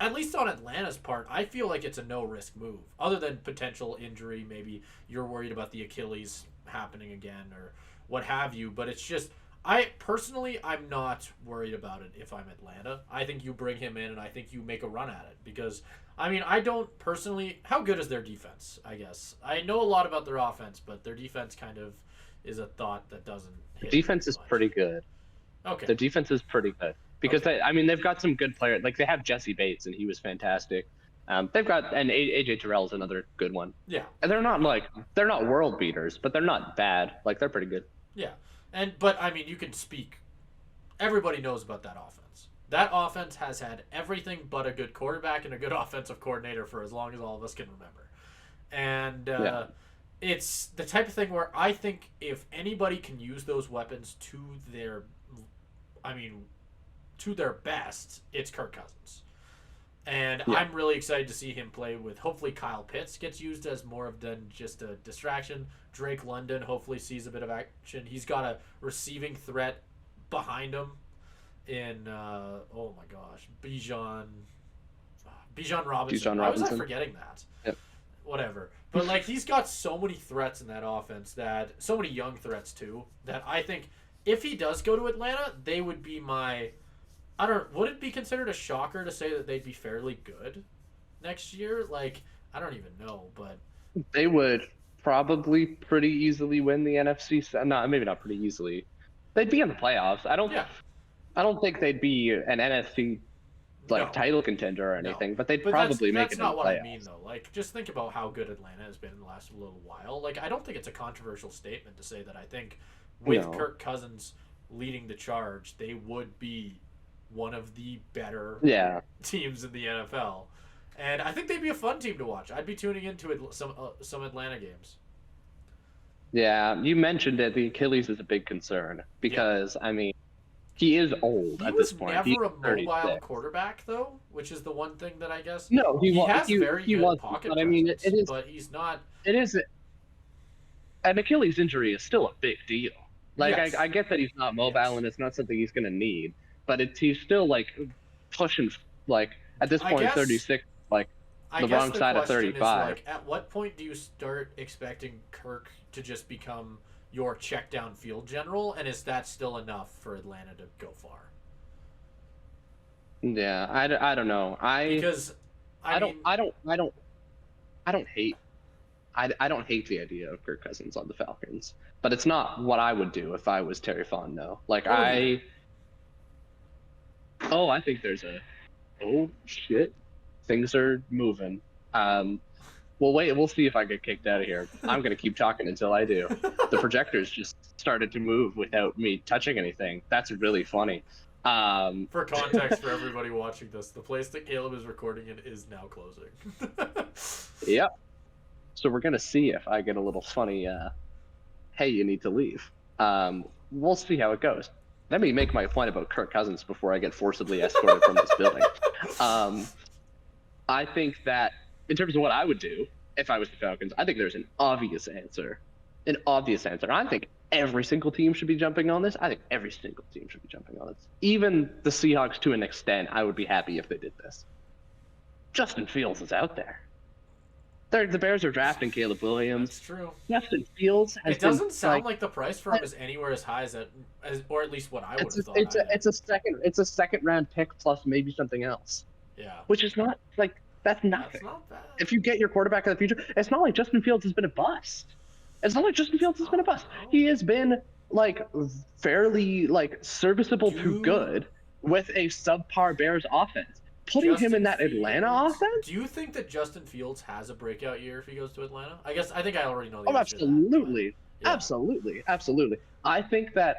at least on Atlanta's part, I feel like it's a no risk move. Other than potential injury, maybe you're worried about the Achilles happening again or what have you. But it's just, I'm not worried about it if I'm Atlanta. I think you bring him in and I think you make a run at it because, I mean, I don't personally. How good is their defense? I guess I know a lot about their offense, but their defense kind of is a thought that doesn't hit me Defense too is much. pretty good. Okay. The defense is pretty good because Okay. I mean, they've got some good players. Like they have Jesse Bates, and he was fantastic. They've got and AJ Terrell is another good one. Yeah. And they're not world beaters, but they're not bad. Like they're pretty good. Yeah. But I mean, you can speak. Everybody knows about that offense. That offense has had everything but a good quarterback and a good offensive coordinator for as long as all of us can remember. And Yeah, it's the type of thing where I think if anybody can use those weapons I mean, to their best, it's Kirk Cousins. And yeah. I'm really excited to see him play with. Hopefully, Kyle Pitts gets used as more of than just a distraction. Drake London hopefully sees a bit of action. He's got a receiving threat behind him in oh my gosh, Bijan Robinson. Bijan Why was I Robinson. forgetting that? Yep. Whatever. But like he's got so many threats in that offense that so many young threats too that I think if he does go to Atlanta, they would be my I don't would it be considered a shocker to say that they'd be fairly good next year? Like I don't even know, but They would probably pretty easily win the NFC. No, maybe not pretty easily. They'd be in the playoffs. yeah. I don't think they'd be an NFC like No. title contender or No. anything, but they'd But probably make that's it in the not what I mean playoffs. though. Like just think about how good Atlanta has been in the last little while. Like I don't think it's a controversial statement to say that I think with No. Kirk Cousins leading the charge, they would be one of the better Yeah. teams in the NFL. And I think they'd be a fun team to watch. I'd be tuning into some Atlanta games. Yeah, you mentioned it. The Achilles is a big concern Yeah. because I mean, he is old He at this was point. He's never a mobile 36. quarterback though, which is the one thing that I guess No, he has very he good was, pocket but I mean, presence, but he's not. it is an Achilles injury is still a big deal. Like Yes. I get that he's not mobile Yes. and it's not something he's gonna need, but he's still like pushing like at this I point guess 36, like I the guess wrong the side of question is 35. like, at what point do you start expecting Kirk to just become your check down field general, and is that still enough for Atlanta to go far? Yeah, I don't know. Because I mean, I don't hate I don't hate the idea of Kirk Cousins on the Falcons, but it's not what I would do if I was Terry Fontenot. Like What would you do? I think there's a oh shit, things are moving. Well, wait, we'll see if I get kicked out of here. I'm gonna keep talking until I do. The projectors just started to move without me touching anything. That's really funny. For context for everybody watching this, the place that Caleb is recording in is now closing. Yep. So we're gonna see if I get a little funny. Hey, you need to leave. We'll see how it goes. Let me make my point about Kirk Cousins before I get forcibly escorted from this building. I think that in terms of what I would do if I was the Falcons, I think there's an obvious answer. I think every single team should be jumping on this. I think every single team should be jumping on this. Even the Seahawks, to an extent, I would be happy if they did this. Justin Fields is out there. The Bears are drafting Caleb Williams. That's true. Justin Fields has It doesn't sound like the price for him is anywhere as high as or at least what I would have thought. It's a second round pick plus maybe something else. Yeah. Which is not like that's nothing. That's not bad. If you get your quarterback in the future, it's not like Justin Fields has been a bust. He has been like fairly like serviceable to good with a subpar Bears offense. Putting him in that Atlanta offense? Do you think that Justin Fields has a breakout year if he goes to Atlanta? I think I already know the answer. Absolutely. Yeah. Absolutely. I think that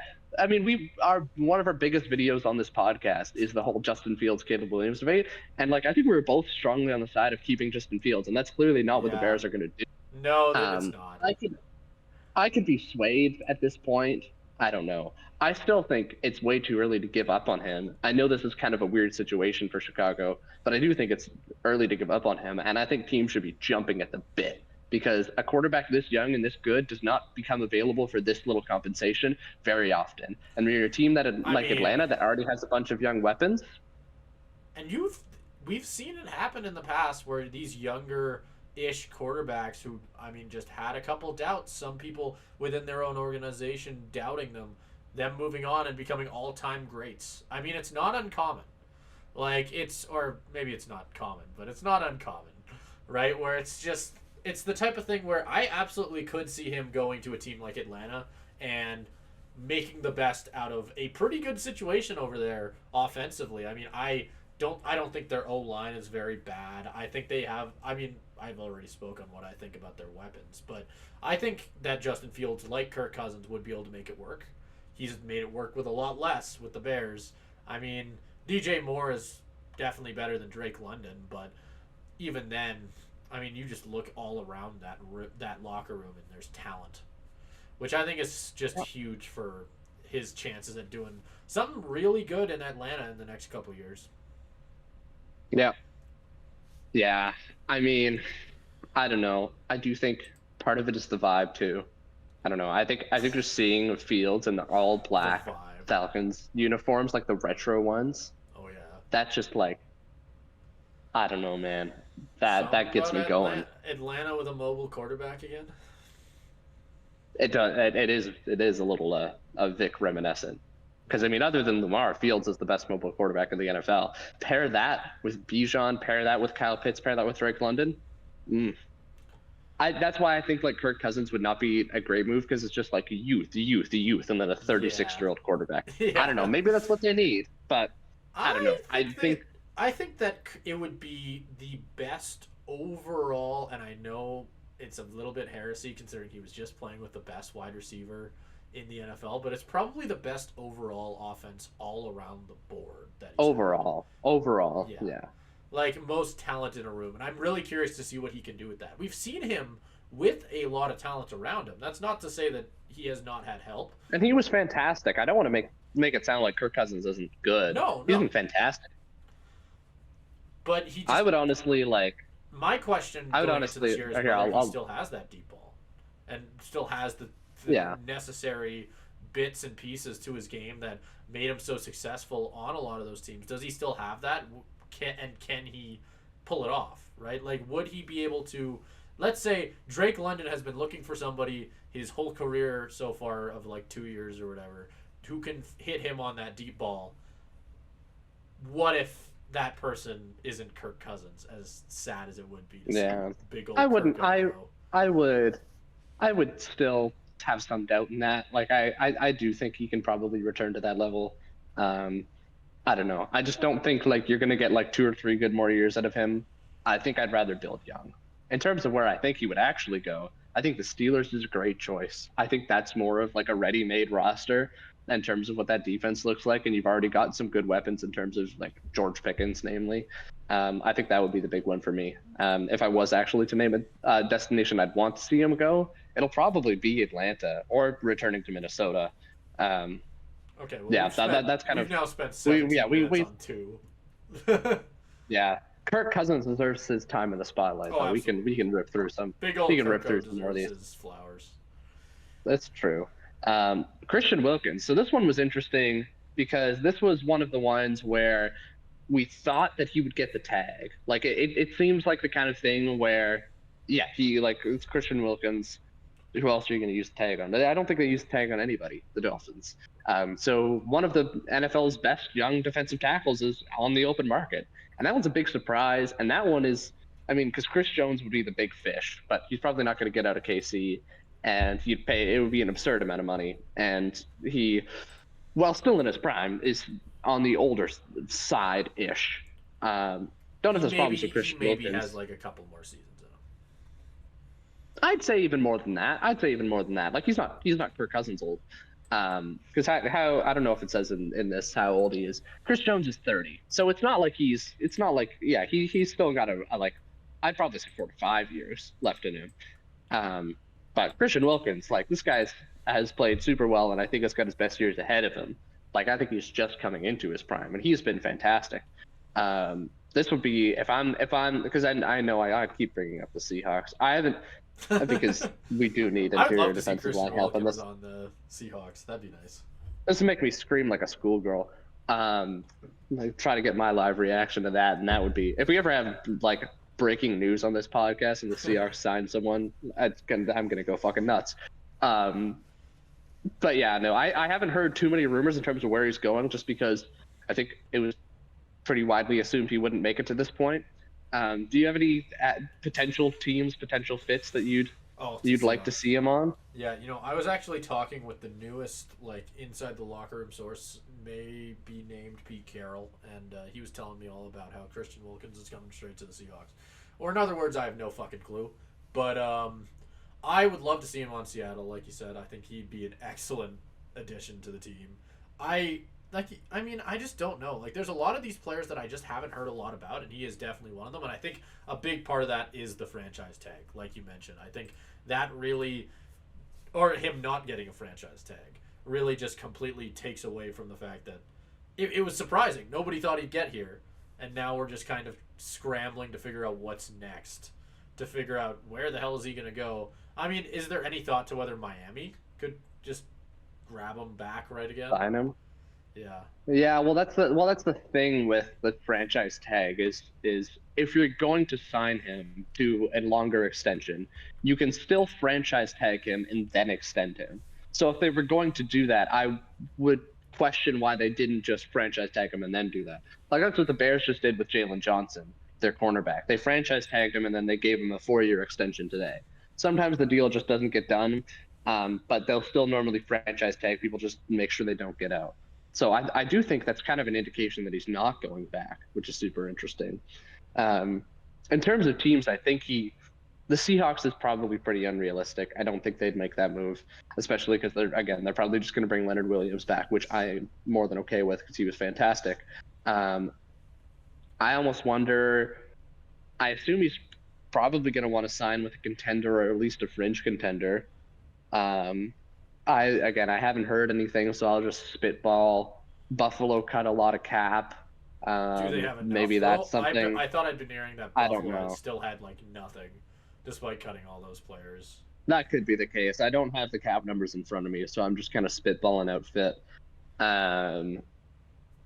one of our biggest videos on this podcast is the whole Justin Fields Caleb Williams debate, and like I think we were both strongly on the side of keeping Justin Fields, and that's clearly not what the Bears are going to do. No, it's not. I could be swayed at this point. I don't know. I still think it's way too early to give up on him. I know this is kind of a weird situation for Chicago, but I do think it's early to give up on him, and I think teams should be jumping at the bit because a quarterback this young and this good does not become available for this little compensation very often. And when you're a team Atlanta that already has a bunch of young weapons. And we've seen it happen in the past where these younger-ish quarterbacks who, just had a couple doubts, some people within their own organization doubting them moving on and becoming all-time greats. It's not uncommon. Or maybe it's not common, but it's not uncommon, right? Where it's the type of thing where I absolutely could see him going to a team like Atlanta and making the best out of a pretty good situation over there offensively. I don't think their O-line is very bad. I think they have, I've already spoken on what I think about their weapons, but I think that Justin Fields, like Kirk Cousins, would be able to make it work. He's made it work with a lot less with the Bears. DJ Moore is definitely better than Drake London, but even then, you just look all around that locker room and there's talent, which I think is just huge for his chances at doing something really good in Atlanta in the next couple years. Yeah. Yeah. I don't know. I do think part of it is the vibe too. I don't know. I think just seeing Fields in the all black Falcons uniforms, like the retro ones. Oh yeah. That's just like, I don't know, man. That gets me going. Atlanta with a mobile quarterback again. It does. It is a little Vic reminiscent. Because other than Lamar, Fields is the best mobile quarterback in the NFL. Pair that with Bijan, pair that with Kyle Pitts, pair that with Drake London. That's why I think like Kirk Cousins would not be a great move because it's just like youth, and then a 36-year-old quarterback. Yeah. I don't know. Maybe that's what they need, but I don't know. I think that it would be the best overall, and I know it's a little bit heresy considering he was just playing with the best wide receiver in the NFL, but it's probably the best overall offense all around the board. Overall, yeah. Like most talent in a room, and I'm really curious to see what he can do with that. We've seen him with a lot of talent around him. That's not to say that he has not had help. And he was fantastic. I don't want to make it sound like Kirk Cousins isn't good. No. He's been fantastic. But he just, I would honestly like... My question going into this year is whether he still has that deep ball and still has the necessary bits and pieces to his game that made him so successful on a lot of those teams. Does he still have that? Can he pull it off, right? Like, would he be able to... Let's say Drake London has been looking for somebody his whole career so far of like 2 years or whatever who can hit him on that deep ball. What if that person isn't Kirk Cousins, as sad as it would be to see big old I would still have some doubt in that. Like I do think he can probably return to that level. Um, I don't know. I just don't think like you're gonna get like 2 or 3 good more years out of him. I think I'd rather build young. In terms of where I think he would actually go, I think the Steelers is a great choice. I think that's more of like a ready-made roster in terms of what that defense looks like, and you've already got some good weapons in terms of like George Pickens, namely. I think that would be the big one for me. If I was actually to name a destination I'd want to see him go, it'll probably be Atlanta or returning to Minnesota. Um, Okay, well yeah, that's kind we've of now spent we yeah 17 minutes we on two. yeah. Kirk Cousins deserves his time in the spotlight, Oh, though. absolutely. We can rip through some. Big We old can rip Kirko through some more of deserves these. his flowers. That's true. Christian Wilkins. So this one was interesting because this was one of the ones where we thought that he would get the tag. Like it seems like the kind of thing where, yeah, he like it's Christian Wilkins. Who else are you going to use the tag on? I don't think they use the tag on anybody. The Dolphins. So one of the NFL's best young defensive tackles is on the open market, and that one's a big surprise. And that one is, I mean, because Chris Jones would be the big fish, but he's probably not going to get out of KC, and he'd pay. It would be an absurd amount of money, and he, while still in his prime, is on the older side ish. Don't have those problems with He Christian maybe has Wilkins. like a couple more seasons in him. I'd say even more than that. I'd say even more than that. Like he's not Kirk Cousins old. Because how I don't know if it says in this how old he is. Chris Jones is 30, so it's not like yeah he's still got a like I'd probably say 4 to 5 years left in him. But Christian Wilkins, like this guy has played super well, and I think has got his best years ahead of him. Like I think he's just coming into his prime, and he's been fantastic. This would be if I'm because I know I keep bringing up the Seahawks. I haven't because we do need I'd interior love to see defensive Christian line help, and Wilkins this on the Seahawks. That'd be nice. would make me scream like a schoolgirl. Like try to get my live reaction to that, and that would be if we ever have like breaking news on this podcast and the Seahawks sign someone, I'm gonna go fucking nuts. But yeah, no, I haven't heard too many rumors in terms of where he's going, just because I think it was pretty widely assumed he wouldn't make it to this point. Do you have any potential teams, potential fits that you'd like to see him on? Yeah, I was actually talking with the newest, like, inside the locker room source, may be named Pete Carroll, and he was telling me all about how Christian Wilkins is coming straight to the Seahawks. Or in other words, I have no fucking clue. But I would love to see him on Seattle, like you said. I think he'd be an excellent addition to the team. I just don't know. Like, there's a lot of these players that I just haven't heard a lot about, and he is definitely one of them. And I think a big part of that is the franchise tag, like you mentioned. I think that really, or him not getting a franchise tag, really just completely takes away from the fact that it was surprising. Nobody thought he'd get here, and now we're just kind of scrambling to figure out what's next, to figure out where the hell is he going to go. I mean, is there any thought to whether Miami could just grab him back right again? Sign him. Yeah. Yeah, well that's the thing with the franchise tag is if you're going to sign him to a longer extension, you can still franchise tag him and then extend him. So if they were going to do that, I would question why they didn't just franchise tag him and then do that. Like that's what the Bears just did with Jalen Johnson, their cornerback. They franchise tagged him and then they gave him a 4-year extension today. Sometimes the deal just doesn't get done, but they'll still normally franchise tag people, just make sure they don't get out. So I do think that's kind of an indication that he's not going back, which is super interesting. In terms of teams, I think the Seahawks is probably pretty unrealistic. I don't think they'd make that move, especially because they're probably just going to bring Leonard Williams back, which I'm more than okay with because he was fantastic. I almost wonder. I assume he's probably going to want to sign with a contender or at least a fringe contender. I haven't heard anything, so I'll just spitball. Buffalo cut a lot of cap. Do they have enough? Maybe that's something. I thought I'd been hearing that I don't Buffalo know. still had like nothing, despite cutting all those players. That could be the case. I don't have the cap numbers in front of me, so I'm just kind of spitballing out fit.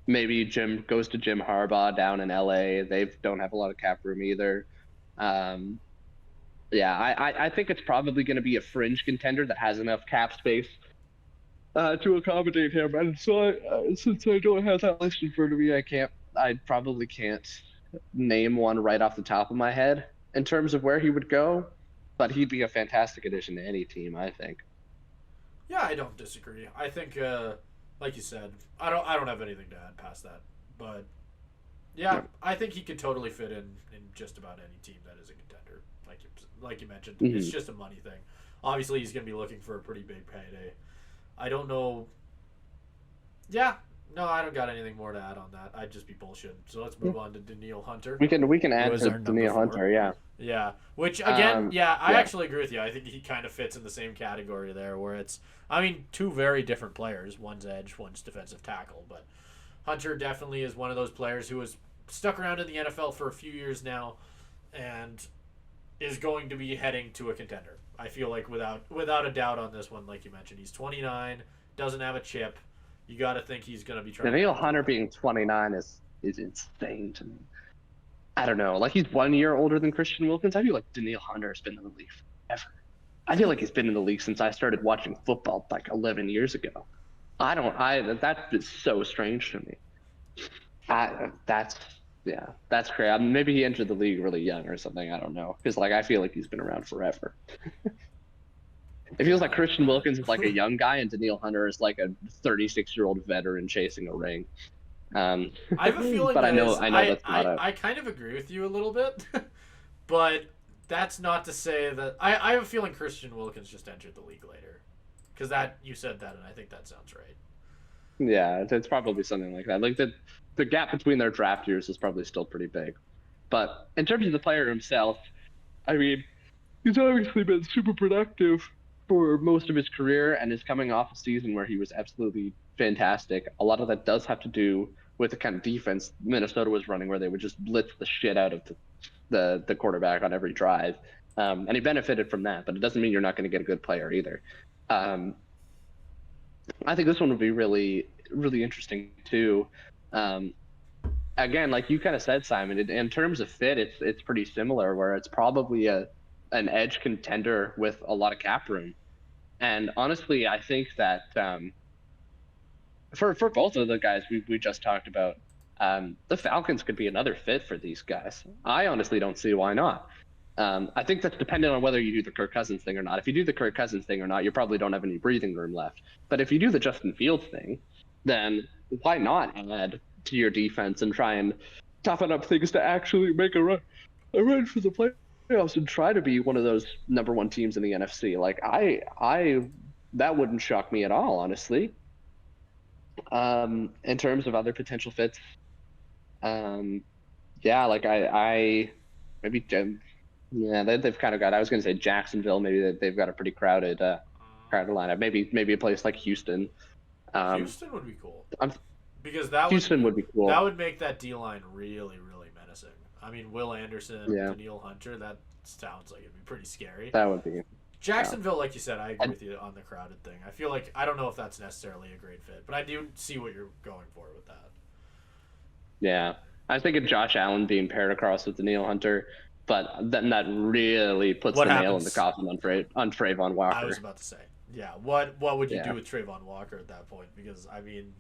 Maybe Jim goes to Jim Harbaugh down in LA. They don't have a lot of cap room either. I think it's probably going to be a fringe contender that has enough cap space to accommodate him. And so, since I don't have that list in front of me, I probably can't name one right off the top of my head in terms of where he would go. but he'd be a fantastic addition to any team, I think. Yeah, I don't disagree. I think, like you said, I don't have anything to add past that. But yeah, Yeah. I think he could totally fit in just about any team that is a contender. Like you mentioned, it's Mhm. just a money thing. Obviously, he's going to be looking for a pretty big payday. I don't know. Yeah, no, I don't got anything more to add on that. I'd just be bullshit. So let's Yeah. move on to Daniil Hunter, We can who add is to our number Neil four. Hunter, yeah. Yeah, which again, yeah, I Yeah. actually agree with you. I think he kind of fits in the same category there, where it's, I mean, two very different players. One's edge, one's defensive tackle. But Hunter definitely is one of those players who has stuck around in the NFL for a few years now, and is going to be heading to a contender. I feel like without a doubt on this one, like you mentioned, he's 29, doesn't have a chip. You got to think he's going to be trying. Daniil Hunter being 29 is insane to me. I don't know. Like, he's 1 year older than Christian Wilkins. I feel like Daniil Hunter has been in the league forever. I feel like he's been in the league since I started watching football like 11 years ago. That's so strange to me. That's yeah, that's crazy. Maybe he entered the league really young or something. I don't know, because like I feel like he's been around forever. It feels like Christian Wilkins is like a young guy, and Daniil Hunter is like a 36-year-old veteran chasing a ring. I have a feeling, but that I know that's not I kind of agree with you a little bit, but that's not to say that I have a feeling Christian Wilkins just entered the league later, because that you said that, and I think that sounds right. Yeah, it's probably something like that. Like the gap between their draft years is probably still pretty big. But in terms of the player himself, I mean, he's obviously been super productive for most of his career and is coming off a season where he was absolutely fantastic. A lot of that does have to do with the kind of defense Minnesota was running, where they would just blitz the shit out of the quarterback on every drive. And he benefited from that, but it doesn't mean you're not going to get a good player either. Um, I think this one would be really, really interesting too. Um, Again, like you kind of said, Simon, in terms of fit, it's pretty similar. Where it's probably an edge contender with a lot of cap room. And honestly, I think that for both of the guys we just talked about, the Falcons could be another fit for these guys. I honestly don't see why not. I think that's dependent on whether you do the Kirk Cousins thing or not. If you do the Kirk Cousins thing or not, you probably don't have any breathing room left. But if you do the Justin Fields thing, then why not add to your defense and try and toughen up things to actually make a run for the playoffs and try to be one of those number one teams in the NFC. Like I that wouldn't shock me at all, honestly. In terms of other potential fits, yeah, like I maybe yeah, they've kind of got. I was going to say Jacksonville. Maybe they've got a pretty crowded lineup. Maybe a place like Houston. Houston would be cool, I'm, because Houston would be cool. that would make that D line really, really menacing. I mean, Will Anderson, Yeah. Daniil Hunter, that sounds like it'd be pretty scary. That would be. Jacksonville, like you said, I agree with you on the crowded thing. I feel like, I don't know if that's necessarily a great fit, but I do see what you're going for with that. Yeah, I was thinking Josh Allen being paired across with Daniil Hunter, but then that really puts What the nail in happens? the coffin on Trayvon Walker. I was about to say, yeah. What would you Yeah. do with Trayvon Walker at that point? Because I mean,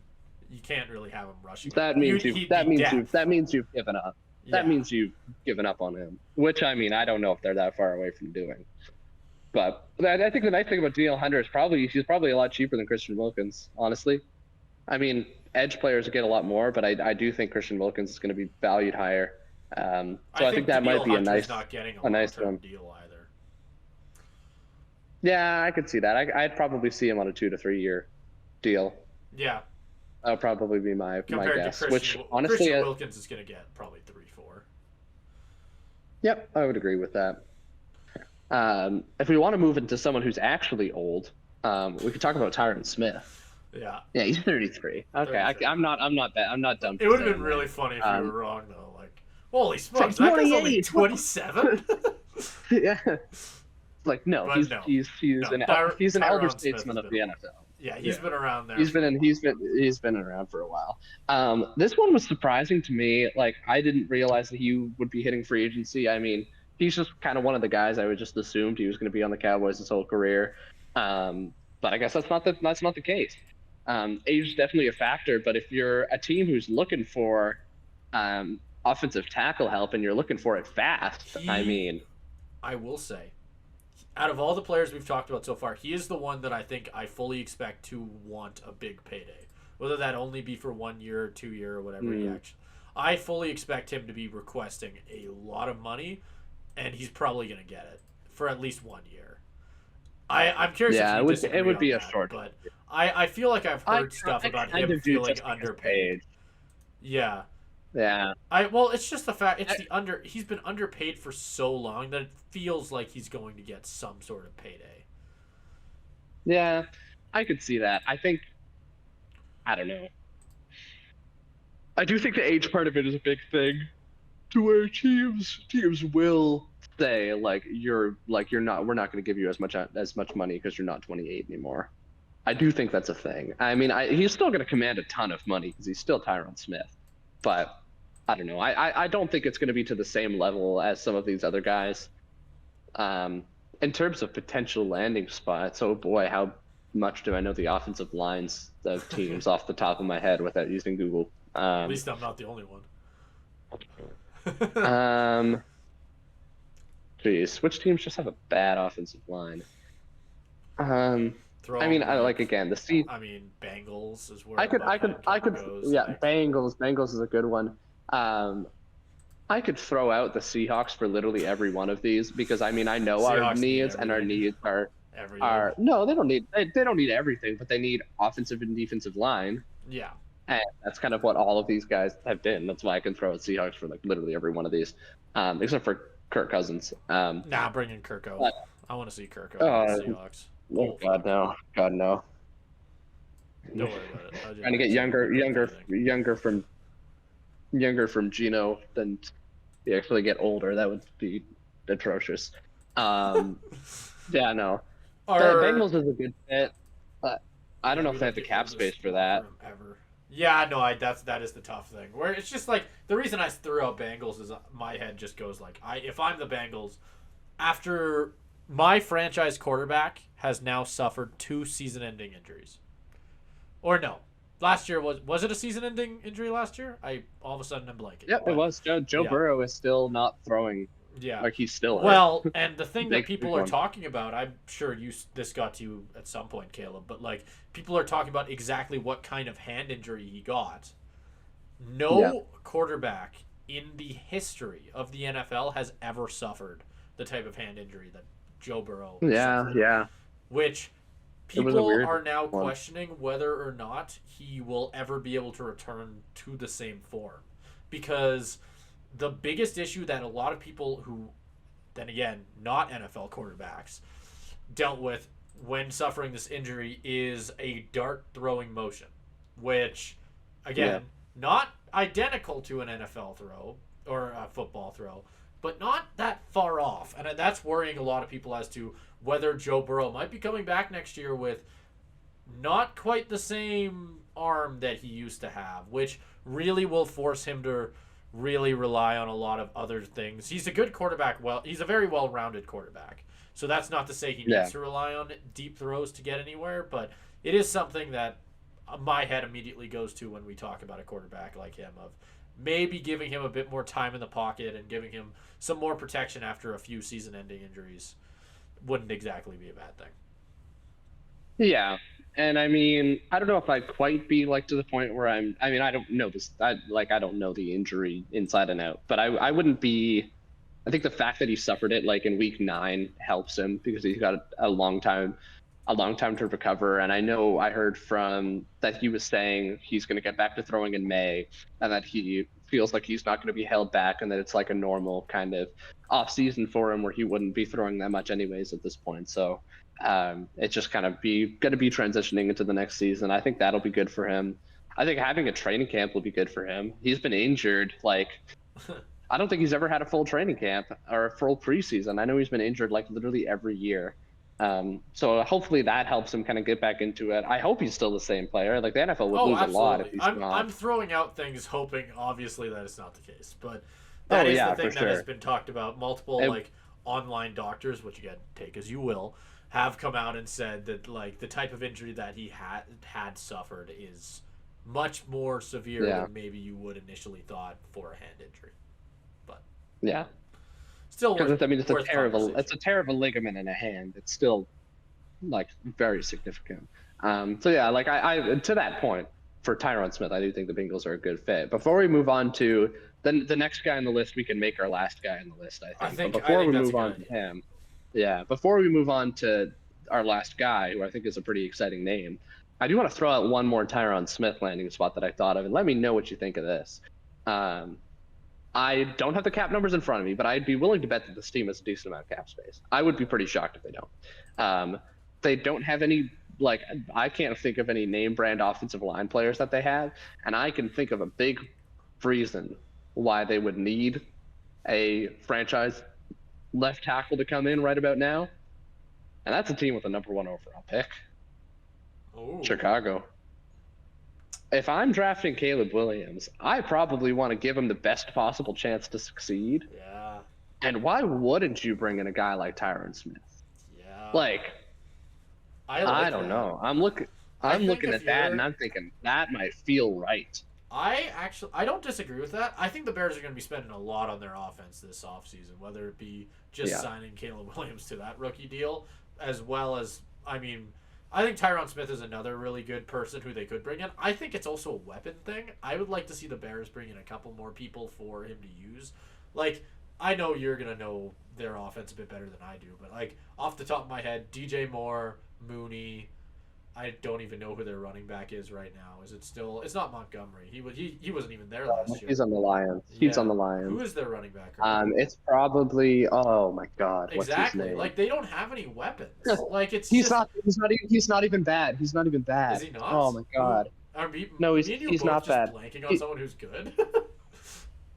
you can't really have him rushing. That means He'd you. be dead. That means you've given up. That Yeah. means you've given up on him. Which I mean, I don't know if they're that far away from doing. But I think the nice thing about Daniil Hunter is he's probably a lot cheaper than Christian Wilkins. Honestly, I mean, edge players get a lot more, but I do think Christian Wilkins is going to be valued higher. So I think that Daniil might be Hunter's not getting a nice long-term one. deal either. Yeah, I could see that. I'd probably see him on a 2 to 3 year deal. Yeah. That would probably be my Compared guess. to Which Christian, honestly, Christian Wilkins is going to get probably 3-4. yep, I would agree with that. If we want to move into someone who's actually old, we could talk about Tyron Smith. Yeah. Yeah, he's 33. Okay, 33. I'm not bad. I'm not dumb. It would have been really funny if you were wrong, though. Like, holy smokes, like that guy's only 28. 27? Yeah. Like no, But he's no. he's No, he's an Tyron elder Smith statesman has of been- the NFL. Yeah, he's been around there. He's been around for a while. This one was surprising to me. Like I didn't realize that he would be hitting free agency. I mean, he's just kind of one of the guys I would just assumed he was going to be on the Cowboys his whole career. But I guess that's not the case. Age is definitely a factor, but if you're a team who's looking for offensive tackle help and you're looking for it fast, I mean, I will say, out of all the players we've talked about so far, he is the one that I think I fully expect to want a big payday. Whether that only be for 1 year or 2 year or whatever he actually. I fully expect him to be requesting a lot of money, and he's probably going to get it for at least 1 year. I'm curious if Yeah, you disagree it would on be a that, short. but I feel like I've heard stuff I about kind him of do feeling just because of underpaid. age. Yeah. Yeah. It's just the fact he's been underpaid for so long that it feels like he's going to get some sort of payday. Yeah, I could see that. I don't know. I do think the age part of it is a big thing, to where teams will say you're not we're not going to give you as much money because you're not 28 anymore. I do think that's a thing. I mean, he's still going to command a ton of money because he's still Tyron Smith, but I don't know. I don't think it's going to be to the same level as some of these other guys. Um, in terms of potential landing spots, oh boy, how much do I know the offensive lines of teams off the top of my head without using Google? At least I'm not the only one. Um, Geez, which teams just have a bad offensive line? I mean, I like again the Steve. I mean, Bengals is where I could, goes. yeah, Like, Bengals is a good one. I could throw out the Seahawks for literally every one of these because I mean I know our Seahawks need needs and our everything. needs everything. are no, they don't need everything, but they need offensive and defensive line. Yeah. And that's kind of what all of these guys have been. That's why I can throw out Seahawks for like literally every one of these, except for Kirk Cousins. Nah, bring in Kirko. But, I want to see Kirko with the Seahawks. Oh God, no! God, no! Don't worry about it. Trying to get younger from Gino than you actually get older. That would be atrocious. Yeah, no. The Bengals is a good fit, but I don't know if they have the cap space for that. Ever. Yeah, no, that is the tough thing. Where it's just like the reason I threw out Bengals is my head just goes like if I'm the Bengals, after my franchise quarterback has now suffered 2 season-ending injuries. Or no. Last year was it a season-ending injury last year? All of a sudden I'm blanking. Yep, it was. Joe Burrow is still not throwing. Yeah. Like he's still hurt. Well, and the thing that people are talking about, I'm sure this got to you at some point, Caleb, but like people are talking about exactly what kind of hand injury he got. No quarterback in the history of the NFL has ever suffered the type of hand injury that Joe Burrow suffered. Yeah. Which people are now questioning whether or not he will ever be able to return to the same form. Because the biggest issue that a lot of people who, then again, not NFL quarterbacks, dealt with when suffering this injury is a dart throwing motion, which, again, not identical to an NFL throw or a football throw, but not that far off. And that's worrying a lot of people as to whether Joe Burrow might be coming back next year with not quite the same arm that he used to have, which really will force him to really rely on a lot of other things. He's a good quarterback. He's a very well-rounded quarterback. So that's not to say he needs to rely on deep throws to get anywhere, but it is something that my head immediately goes to when we talk about a quarterback like him, of maybe giving him a bit more time in the pocket and giving him some more protection after a few season-ending injuries wouldn't exactly be a bad thing. Yeah. And I mean, I don't know if I'd quite be like to the point where I don't know this. I don't know the injury inside and out, but I wouldn't be. I think the fact that he suffered it like in week 9 helps him because he's got a long time to recover. And I know I heard from that he was saying he's going to get back to throwing in May, and that he feels like he's not going to be held back, and that it's like a normal kind of off season for him where he wouldn't be throwing that much anyways at this point. So. It's just kind of going to be transitioning into the next season. I think that'll be good for him. I think having a training camp will be good for him. He's been injured. Like, I don't think he's ever had a full training camp or a full preseason. I know he's been injured like literally every year. So hopefully that helps him kind of get back into it. I hope he's still the same player. Like the NFL would lose a lot if he's not. I'm throwing out things hoping, obviously, that it's not the case. But that is the thing that has been talked about. Multiple online doctors, which again, take as you will, have come out and said that like the type of injury that he had suffered is much more severe than maybe you would initially thought for a hand injury. But Still Because I mean, worth conversation. it's a tear of a ligament in a hand. It's still like very significant. So yeah, like I to that point for Tyron Smith, I do think the Bengals are a good fit. Before we move on to the next guy on the list, we can make our last guy on the list, I think. But I before think we that's a move good on to idea. him, yeah, before we move on to our last guy, who I think is a pretty exciting name, I do want to throw out one more Tyron Smith landing spot that I thought of, and let me know what you think of this. Um, I don't have the cap numbers in front of me, but I'd be willing to bet that this team has a decent amount of cap space. I would be pretty shocked if they don't. They don't have any, like, I can't think of any name brand offensive line players that they have, and I can think of a big reason why they would need a franchise left tackle to come in right about now, and that's a team with a number 1 overall pick, Ooh. Chicago. If I'm drafting Caleb Williams, I probably want to give him the best possible chance to succeed. Yeah. And why wouldn't you bring in a guy like Tyron Smith? Yeah. Like, I don't know. I'm looking at that and I'm thinking that might feel right. I don't disagree with that. I think the Bears are going to be spending a lot on their offense this offseason, whether it be just signing Caleb Williams to that rookie deal, as well as, I mean, I think Tyron Smith is another really good person who they could bring in. I think it's also a weapon thing. I would like to see the Bears bring in a couple more people for him to use. Like, I know you're going to know their offense a bit better than I do, but, like, off the top of my head, DJ Moore, Mooney, I don't even know who their running back is right now. Is it still? It's not Montgomery. He wasn't even there last year. He's on the Lions. He's on the Lions. Who is their running back? Right it's probably, oh my God, what's exactly. his name? Like, they don't have any weapons. Like, it's he's not even bad. He's not even bad. Is he not? Oh my God. No, he's not bad. Blanking on someone who's good.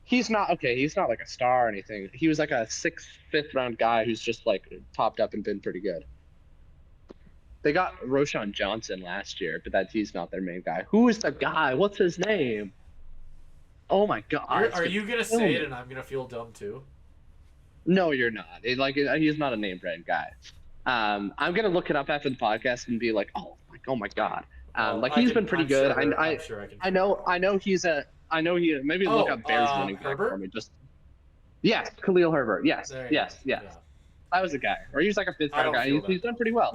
He's not okay. He's not like a star or anything. He was like a 6th, 5th round guy who's just like topped up and been pretty good. They got Roshan Johnson last year, but he's not their main guy. Who is the guy? What's his name? Oh my God! Are you gonna say it and I'm gonna feel dumb too? No, you're not. He's not a name brand guy. I'm gonna look it up after the podcast and be like, oh my God. He's been pretty good. I know he's a. I know he maybe look up Bears running back for me. Just yes, Khalil Herbert. Yes. That was the guy. Or he was like a 5th round guy. He's done pretty well.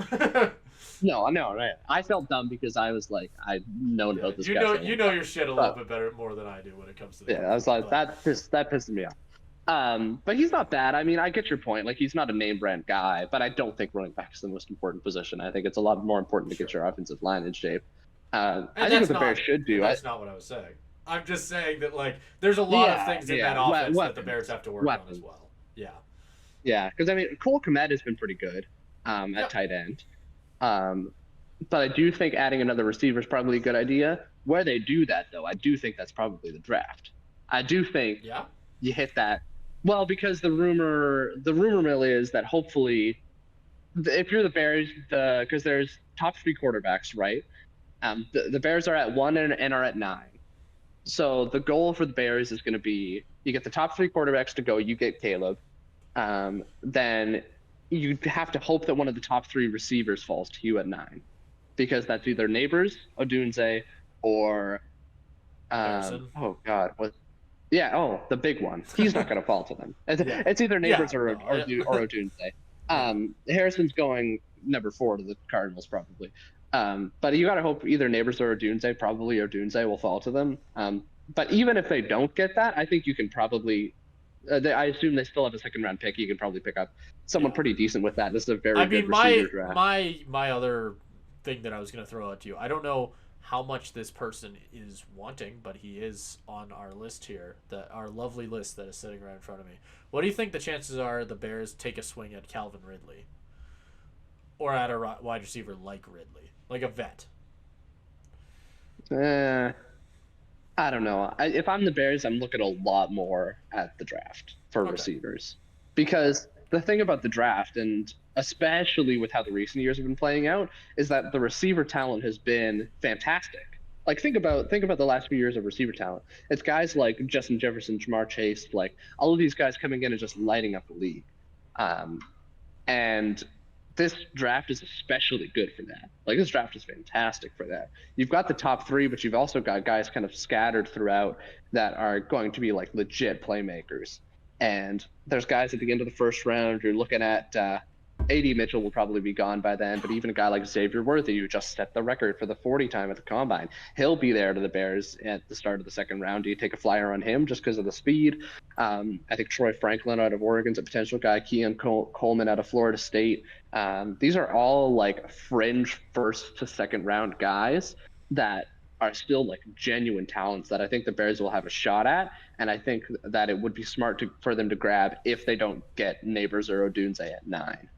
No, right. I felt dumb because I was like, I'd known about this guy. You know your shit a little bit better more than I do when it comes to I was like, that pissed me off. But he's not bad. I mean, I get your point. Like, he's not a name brand guy, but I don't think running back is the most important position. I think it's a lot more important to get your offensive line in shape. I think what the Bears should do. That's not what I was saying. I'm just saying that, like, there's a lot of things in that offense that the Bears have to work on as well. Yeah. Yeah, because I mean, Cole Kmet has been pretty good at tight end. But I do think adding another receiver is probably a good idea. Where they do that, though, I do think that's probably the draft. I do think you hit that. Well, because the rumor mill is that hopefully, if you're the Bears, because there's top 3 quarterbacks, right? The Bears are at 1 and are at 9. So the goal for the Bears is going to be you get the top 3 quarterbacks to go. You get Caleb. Then you have to hope that one of the top 3 receivers falls to you at 9, because that's either Neighbors, Odunze, or the big one. He's not going to fall to them. It's either Neighbors or Odunze. Harrison's going number 4 to the Cardinals probably. But you got to hope either Neighbors or Odunze, probably Odunze, will fall to them. But even if they don't get that, I think you can probably. I assume they still have a 2nd round pick. You can probably pick up someone pretty decent with that. This is a very good receiver draft. My other thing that I was going to throw at you, I don't know how much this person is wanting, but he is on our list here, our lovely list that is sitting right in front of me. What do you think the chances are the Bears take a swing at Calvin Ridley? Or at a wide receiver like Ridley? Like a vet? I don't know. If I'm the Bears, I'm looking a lot more at the draft for receivers. Because the thing about the draft, and especially with how the recent years have been playing out, is that the receiver talent has been fantastic. Like, think about the last few years of receiver talent. It's guys like Justin Jefferson, Jamar Chase, like all of these guys coming in and just lighting up the league. And this draft is especially good for that. Like, this draft is fantastic for that. You've got the top 3, but you've also got guys kind of scattered throughout that are going to be like legit playmakers. And there's guys at the end of the first round. You're looking at A.D. Mitchell will probably be gone by then, but even a guy like Xavier Worthy, who just set the record for the 40 time at the combine, he'll be there to the Bears at the start of the second round. Do you take a flyer on him just because of the speed? I think Troy Franklin out of Oregon's a potential guy. Keon Coleman out of Florida State. These are all like fringe first to second round guys that are still like genuine talents that I think the Bears will have a shot at. And I think that it would be smart for them to grab if they don't get Neighbors or Odunze at 9.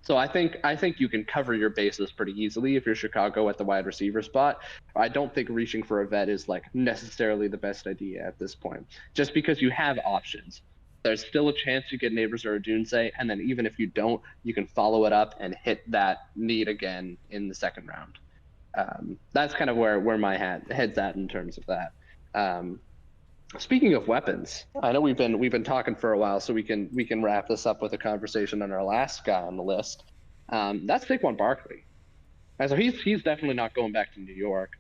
So I think you can cover your bases pretty easily if you're Chicago at the wide receiver spot. I don't think reaching for a vet is like necessarily the best idea at this point, just because you have options. There's still a chance you get Neighbors or Odunze, and then even if you don't, you can follow it up and hit that need again in the second round. That's kind of where my head's at in terms of that. Speaking of weapons, I know we've been talking for a while, so we can wrap this up with a conversation on our last guy on the list. That's Saquon Barkley. And so he's definitely not going back to New York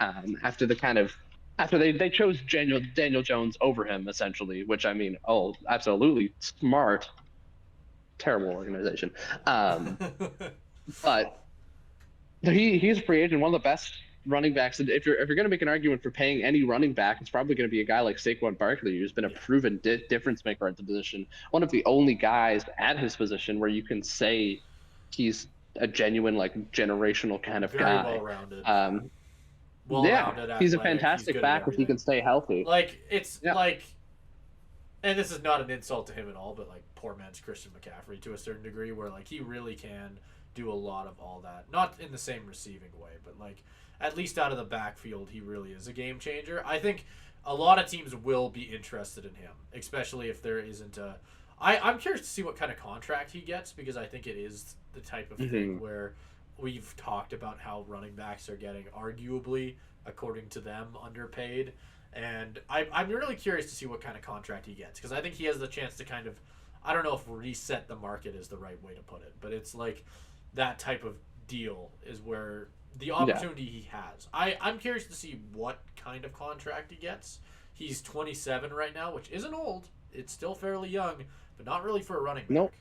after they chose Daniel Jones over him, essentially, which I mean, absolutely smart, terrible organization. But he's a free agent, one of the best running backs. And if you're going to make an argument for paying any running back, it's probably going to be a guy like Saquon Barkley, who's been a proven difference maker at the position. One of the only guys at his position where you can say he's a genuine, like, generational kind of guy. Very well-rounded. Well-rounded, he's a fantastic back if he can stay healthy. Like, it's like, and this is not an insult to him at all, but like poor man's Christian McCaffrey to a certain degree, where like he really can do a lot of all that. Not in the same receiving way, but like at least out of the backfield, he really is a game changer. I think a lot of teams will be interested in him, especially if there isn't a. I'm curious to see what kind of contract he gets, because I think it is the type of thing where we've talked about how running backs are getting arguably, according to them, underpaid. And I'm really curious to see what kind of contract he gets, because I think he has the chance to kind of, I don't know if reset the market is the right way to put it, but it's like that type of deal is where the opportunity he has. I'm curious to see what kind of contract he gets. He's 27 right now, which isn't old. It's still fairly young, but not really for a running back. Nope.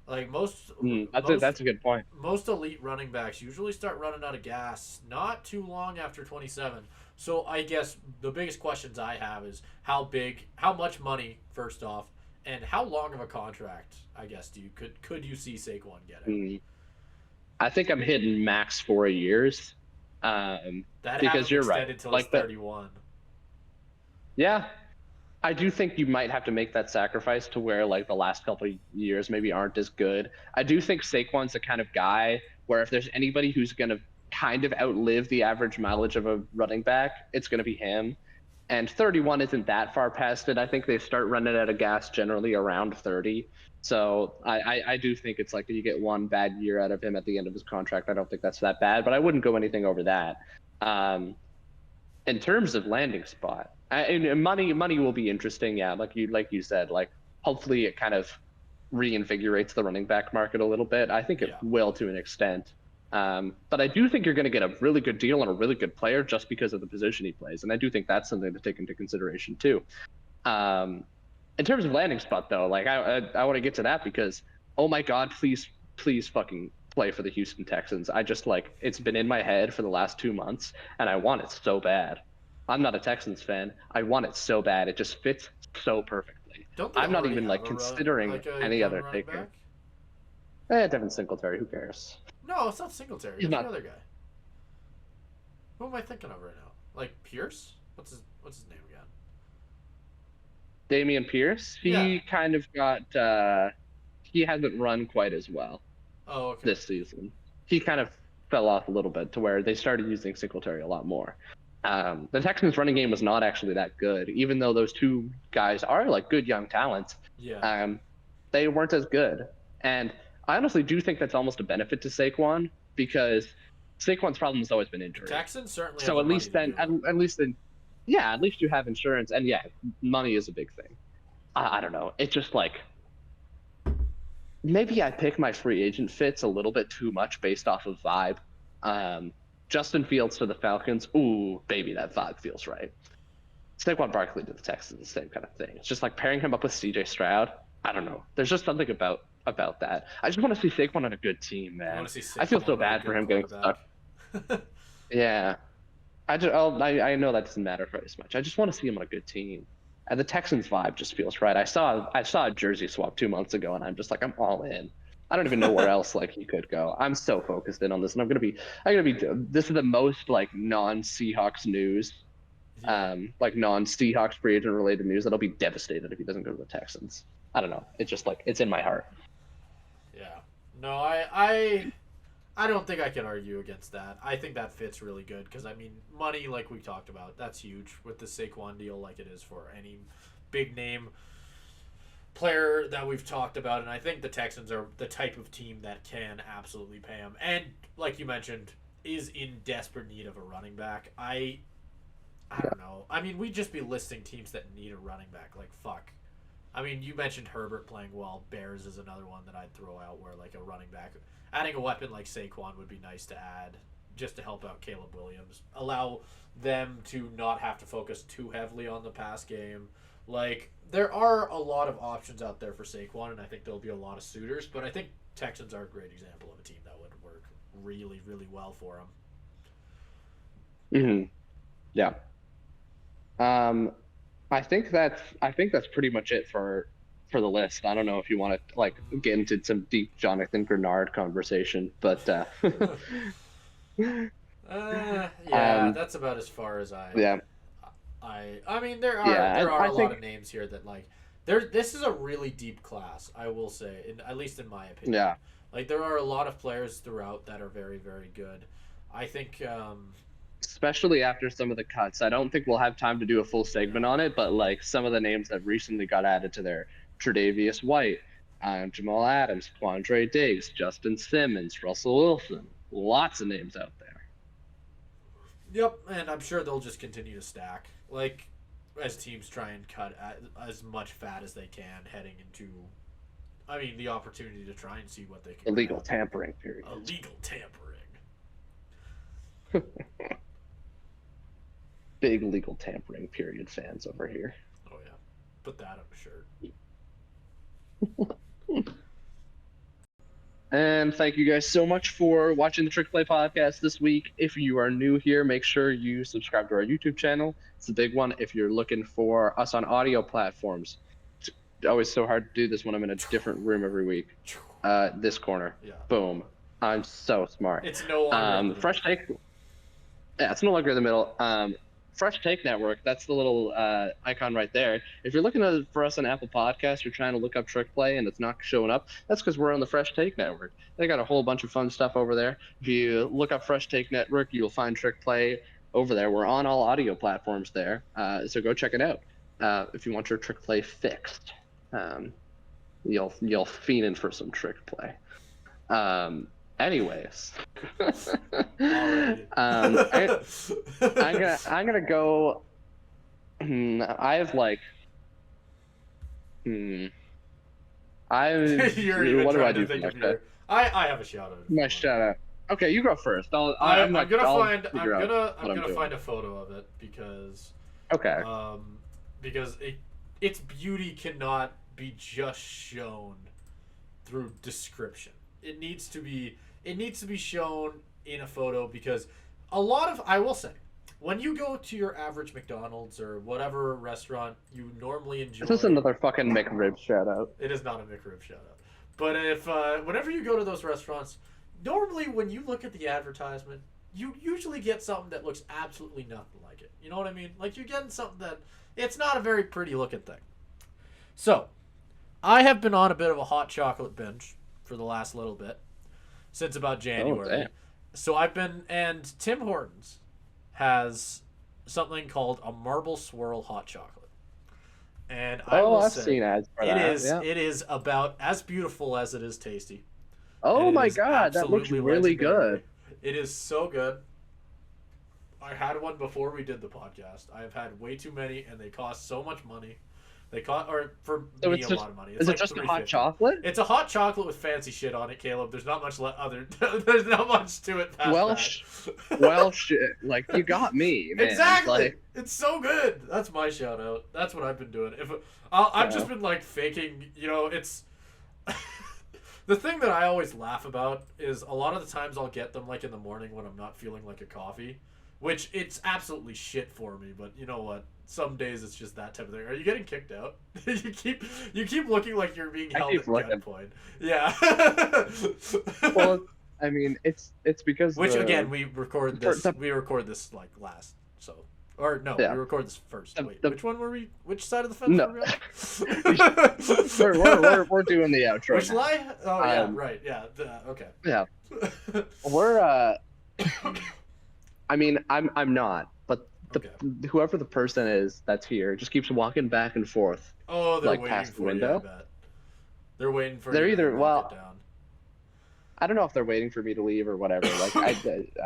Like that's a good point. Most elite running backs usually start running out of gas not too long after 27. So I guess the biggest questions I have is how much money, first off, and how long of a contract, I guess, could you see Saquon getting? I think I'm hitting max 4 years. Because you're right. Until like 31. Yeah. I do think you might have to make that sacrifice to where like the last couple of years maybe aren't as good. I do think Saquon's the kind of guy where if there's anybody who's going to kind of outlive the average mileage of a running back, it's going to be him. And 31 isn't that far past it. I think they start running out of gas generally around 30. So I do think it's like you get one bad year out of him at the end of his contract. I don't think that's that bad, but I wouldn't go anything over that. In terms of landing spot, and money will be interesting. Yeah, like you said, like hopefully it kind of reinvigorates the running back market a little bit. I think it will to an extent. But I do think you're going to get a really good deal on a really good player just because of the position he plays. And I do think that's something to take into consideration too. In terms of landing spot though, like I want to get to that because, oh my God, please fucking play for the Houston Texans. I just like, it's been in my head for the last 2 months and I want it so bad. I'm not a Texans fan. I want it so bad. It just fits so perfectly. I'm not even like considering any other taker. Devin Singletary, who cares? No, it's not Singletary. It's the other guy. Who am I thinking of right now? Like Pierce? What's his name again? Dameon Pierce. He kind of got. He hasn't run quite as well. Oh, okay. This season, he kind of fell off a little bit to where they started using Singletary a lot more. The Texans' running game was not actually that good, even though those two guys are like good young talents. Yeah. They weren't as good, and I honestly do think that's almost a benefit to Saquon because Saquon's problem has always been injury. The Texans certainly. So at least you have insurance, and money is a big thing. I don't know. It's just like maybe I pick my free agent fits a little bit too much based off of vibe. Justin Fields to the Falcons. Ooh, baby, that vibe feels right. Saquon Barkley to the Texans, the same kind of thing. It's just like pairing him up with C.J. Stroud. I don't know. There's just something about that. I just want to see Saquon on a good team, You man. want to see I feel Saquon so with a bad for good him getting quarterback. stuck. Yeah, I know that doesn't matter quite as much. I just want to see him on a good team. And the Texans vibe just feels right. I saw a jersey swap 2 months ago, and I'm just like, I'm all in. I don't even know where else like he could go. I'm so focused in on this, and I'm gonna be. This is the most like non-Seahawks news, Yeah. like non-Seahawks free agent related news. That'll be devastated if he doesn't go to the Texans. I don't know. It's just like it's in my heart. Yeah. No, I don't think I can argue against that. I think that fits really good because, I mean, money, like we talked about, that's huge with the Saquon deal, like it is for any big name player that we've talked about. And I think the Texans are the type of team that can absolutely pay him. And, like you mentioned, is in desperate need of a running back. I don't know. I mean, we'd just be listing teams that need a running back. Like, fuck. I mean, you mentioned Herbert playing well. Bears is another one that I'd throw out where, like, a running back. Adding a weapon like Saquon would be nice to add just to help out Caleb Williams. Allow them to not have to focus too heavily on the pass game. Like, there are a lot of options out there for Saquon, and I think there'll be a lot of suitors, but I think Texans are a great example of a team that would work really, really well for him. Yeah. Um, I think that's pretty much it for the list. I don't know if you want to like get into some deep Jonathan Grenard conversation, but Yeah, um, that's about as far as yeah, I mean there are yeah, there are I a lot think of names here that like there this is a really deep class, I will say, at least in my opinion. yeah, Like there are a lot of players throughout that are very, very good. I think especially after some of the cuts. I don't think we'll have time to do a full segment on no. it, but like some of the names that recently got added to there, Tre'Davious White, Jamal Adams, Quandre Diggs, Justin Simmons, Russell Wilson, lots of names out there. Yep, and I'm sure they'll just continue to stack. Like as teams try and cut as much fat as they can heading into I mean the opportunity to try and see what they can Illegal grab. tampering period. Illegal tampering. Big legal tampering period fans over here. Oh yeah. Put that on a shirt. And thank you guys so much for watching the Trick Play podcast this week. If you are new here, make sure you subscribe to our YouTube channel. It's a big one. If you're looking for us on audio platforms, it's always so hard to do this when I'm in a different room every week. This corner. Yeah. Boom. I'm so smart. It's no longer Fresh Take. Yeah, it's no longer in the middle. Fresh Take Network, that's the little icon right there. If you're looking for us on Apple Podcasts, you're trying to look up Trick Play and it's not showing up, that's because we're on the Fresh Take Network. They got a whole bunch of fun stuff over there. If you look up Fresh Take Network, you'll find Trick Play over there. We're on all audio platforms there, so go check it out. If you want your Trick Play fixed, you'll fiending for some Trick Play. Anyways, I'm gonna go. I have like. I. You're even What do I trying do to for think my of your. I have a shout out. my shout out? Okay, you go first. I'm like, gonna I'll find. I'm figure out gonna. what I'm gonna doing. find a photo of it because. Okay. Because its beauty cannot be just shown through description. It needs to be. It needs to be shown in a photo because a lot of I will say. When you go to your average McDonald's or whatever restaurant you normally enjoy, This is another fucking McRib shout out. it is not a McRib shout out. But if whenever you go to those restaurants, normally when you look at the advertisement, you usually get something that looks absolutely nothing like it. You know what I mean? Like you're getting something that it's not a very pretty looking thing. So, I have been on a bit of a hot chocolate binge for the last little bit since about January. damn. So I've been and Tim Hortons has something called a marble swirl hot chocolate. And I will I've say, seen ads for that. Yeah. it is about as beautiful as it is tasty. Oh And it my is god, that looks absolutely really legendary. good. It is so good. I had one before we did the podcast. I have had way too many, and they cost so much money They cost, or for So me, it's a just lot of money. It's is it like just a hot $3.50. chocolate? It's a hot chocolate with fancy shit on it, Caleb. There's not much other. There's not much to it past Well, that. shit. Like you got me, man. Exactly. Like, It's so good. That's my shout out. That's what I've been doing. If I've just so, been like faking, it's the thing that I always laugh about is a lot of the times I'll get them like in the morning when I'm not feeling like a coffee, which it's absolutely shit for me, but you know what? Some days it's just that type of thing. Are you getting kicked out? you keep looking like you're being I held keep at looking. gunpoint. Yeah. Well, I mean, it's because Which again, the we record this like last, so or no, we yeah record this first. Wait, the which one were we? Which side of the fence no were we on? we're doing the outro Which now. lie? Oh yeah, right, yeah. Okay. Yeah, we're I mean, I'm not, but Okay. whoever the person is that's here just keeps walking back and forth, Oh, they're like waiting past the for you. I window. bet they're waiting for They're you to either lock it well, down. I don't know if they're waiting for me to leave or whatever. Like I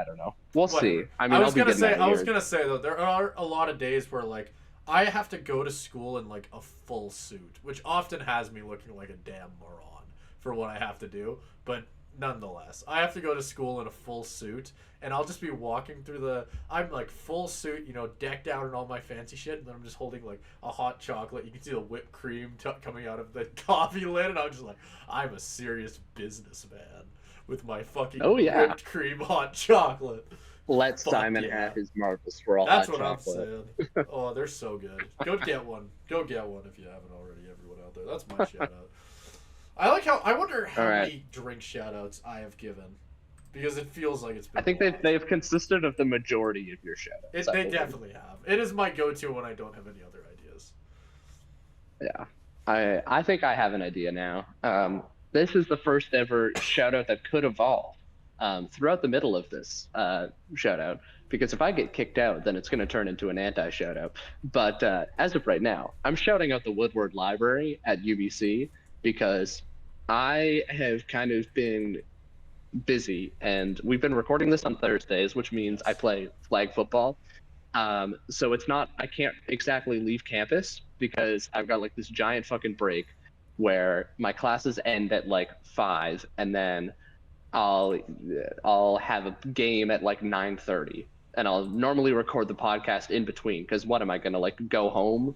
don't know. We'll see. Whatever. I mean, I'll be getting out of I was here. gonna say though, there are a lot of days where like I have to go to school in like a full suit, which often has me looking like a damn moron for what I have to do. But nonetheless, I have to go to school in a full suit, and I'll just be walking through I'm like full suit, decked out in all my fancy shit, and then I'm just holding like a hot chocolate. You can see the whipped cream coming out of the coffee lid, and I'm just like, I'm a serious businessman with my fucking Oh yeah, whipped cream hot chocolate. let Fuck Simon yeah. have his marbles swirl That's hot what chocolate. I'm saying. Oh, they're so good. Go get one. Go get one if you haven't already, everyone out there. That's my shout out. I wonder how All right. many drink shout outs I have given. Because it feels like it's been I think a lot. they've consisted of the majority of your shoutouts. They definitely have. It is my go to when I don't have any other ideas. Yeah, I think I have an idea now. This is the first ever shout out that could evolve throughout the middle of this shout out, because if I get kicked out, then it's going to turn into an anti shout out. But as of right now, I'm shouting out the Woodward Library at UBC because I have kind of been busy, and we've been recording this on Thursdays, which means I play flag football. So I can't exactly leave campus because I've got like this giant fucking break where my classes end at like 5, and then I'll have a game at like 9:30, and I'll normally record the podcast in between, because what am I gonna like go home,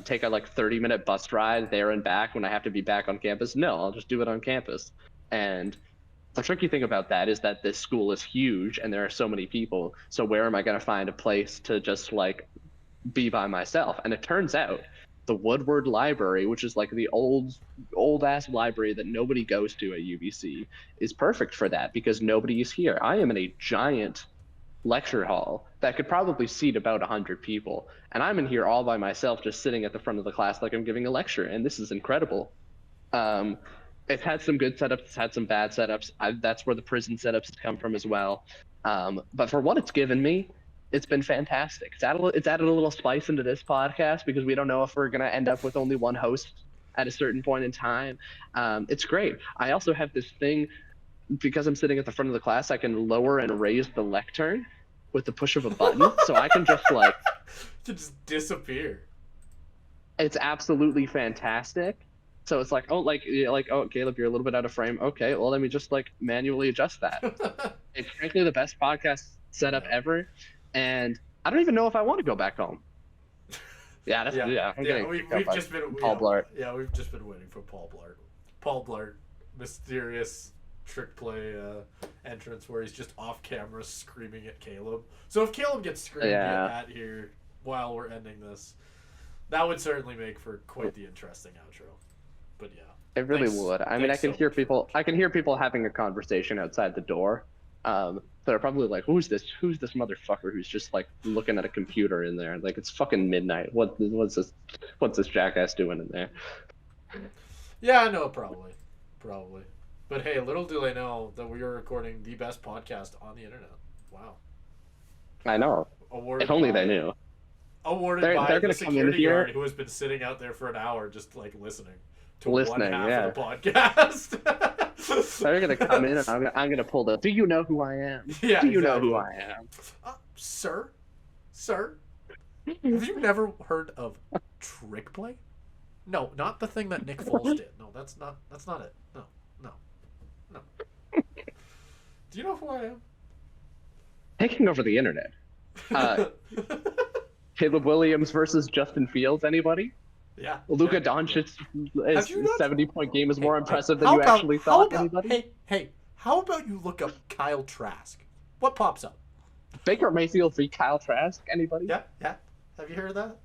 take a like 30-minute bus ride there and back when I have to be back on campus? No, I'll just do it on campus. And the tricky thing about that is that this school is huge and there are so many people. So where am I going to find a place to just like be by myself? And it turns out the Woodward Library, which is like the old ass library that nobody goes to at UBC, is perfect for that because nobody is here. I am in a giant lecture hall that could probably seat about 100 people, and I'm in here all by myself, just sitting at the front of the class like I'm giving a lecture, and this is incredible. It's had some good setups, it's had some bad setups. That's where the prison setups come from as well. But for what it's given me, it's been fantastic. It's added a little spice into this podcast because we don't know if we're going to end up with only one host at a certain point in time. It's great. I also have this thing, because I'm sitting at the front of the class, I can lower and raise the lectern with the push of a button. So I can just like... to just disappear. It's absolutely fantastic. So it's like, oh, Caleb, you're a little bit out of frame. Okay, well, let me just like manually adjust that. It's frankly the best podcast setup ever, and I don't even know if I want to go back home. Yeah, We've just been Paul Blart. Yeah, we've just been waiting for Paul Blart. Paul Blart, mysterious trick play entrance where he's just off camera screaming at Caleb. So if Caleb gets screamed at here while we're ending this, that would certainly make for quite the interesting outro. But yeah, it really would. I mean, I can hear people. I can hear people having a conversation outside the door. They're probably like, "Who's this motherfucker who's just like looking at a computer in there? Like it's fucking midnight. What's this jackass doing in there?" Yeah, I know, probably. But hey, little do they know that we are recording the best podcast on the internet. Wow. I know. Awarded if only they knew. Awarded by they're the gonna security guard who has been sitting out there for an hour just like listening to one half of the podcast. They're gonna come in and I'm gonna pull the. Do you know who I am? Yeah. Do you know who I am? Sir, have you never heard of trick play? No, not the thing that Nick Foles did. No, that's not it. No, no, no. Do you know who I am? Taking over the internet. Uh, Caleb Williams versus Justin Fields. Anybody? Yeah. Luka Yeah. Doncic's Have you not? 70-point game is more impressive than how you about, actually how thought. about, Anybody? Hey, how about you look up Kyle Trask? What pops up? Baker Mayfield v. Kyle Trask. Anybody? Yeah. Have you heard of that?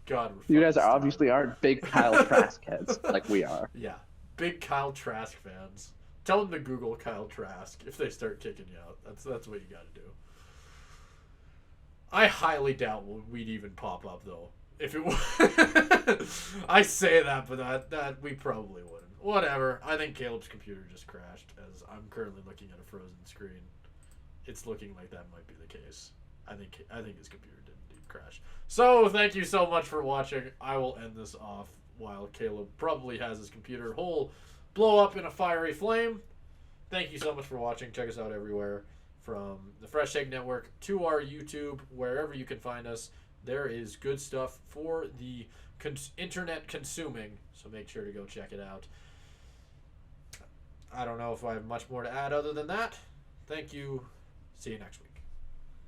God, we're You guys fucking obviously aren't big Kyle Trask heads like we are. Yeah, big Kyle Trask fans. Tell them to Google Kyle Trask if they start kicking you out. That's what you got to do. I highly doubt we'd even pop up though. If it was, I say that, but that we probably wouldn't. Whatever. I think Caleb's computer just crashed as I'm currently looking at a frozen screen. It's looking like that might be the case. I think his computer did indeed crash. So thank you so much for watching. I will end this off while Caleb probably has his computer whole blow up in a fiery flame. Thank you so much for watching. Check us out everywhere, from the Fresh Take Network to our YouTube, wherever you can find us. There is good stuff for the internet consuming, so make sure to go check it out. I don't know if I have much more to add other than that. Thank you. See you next week.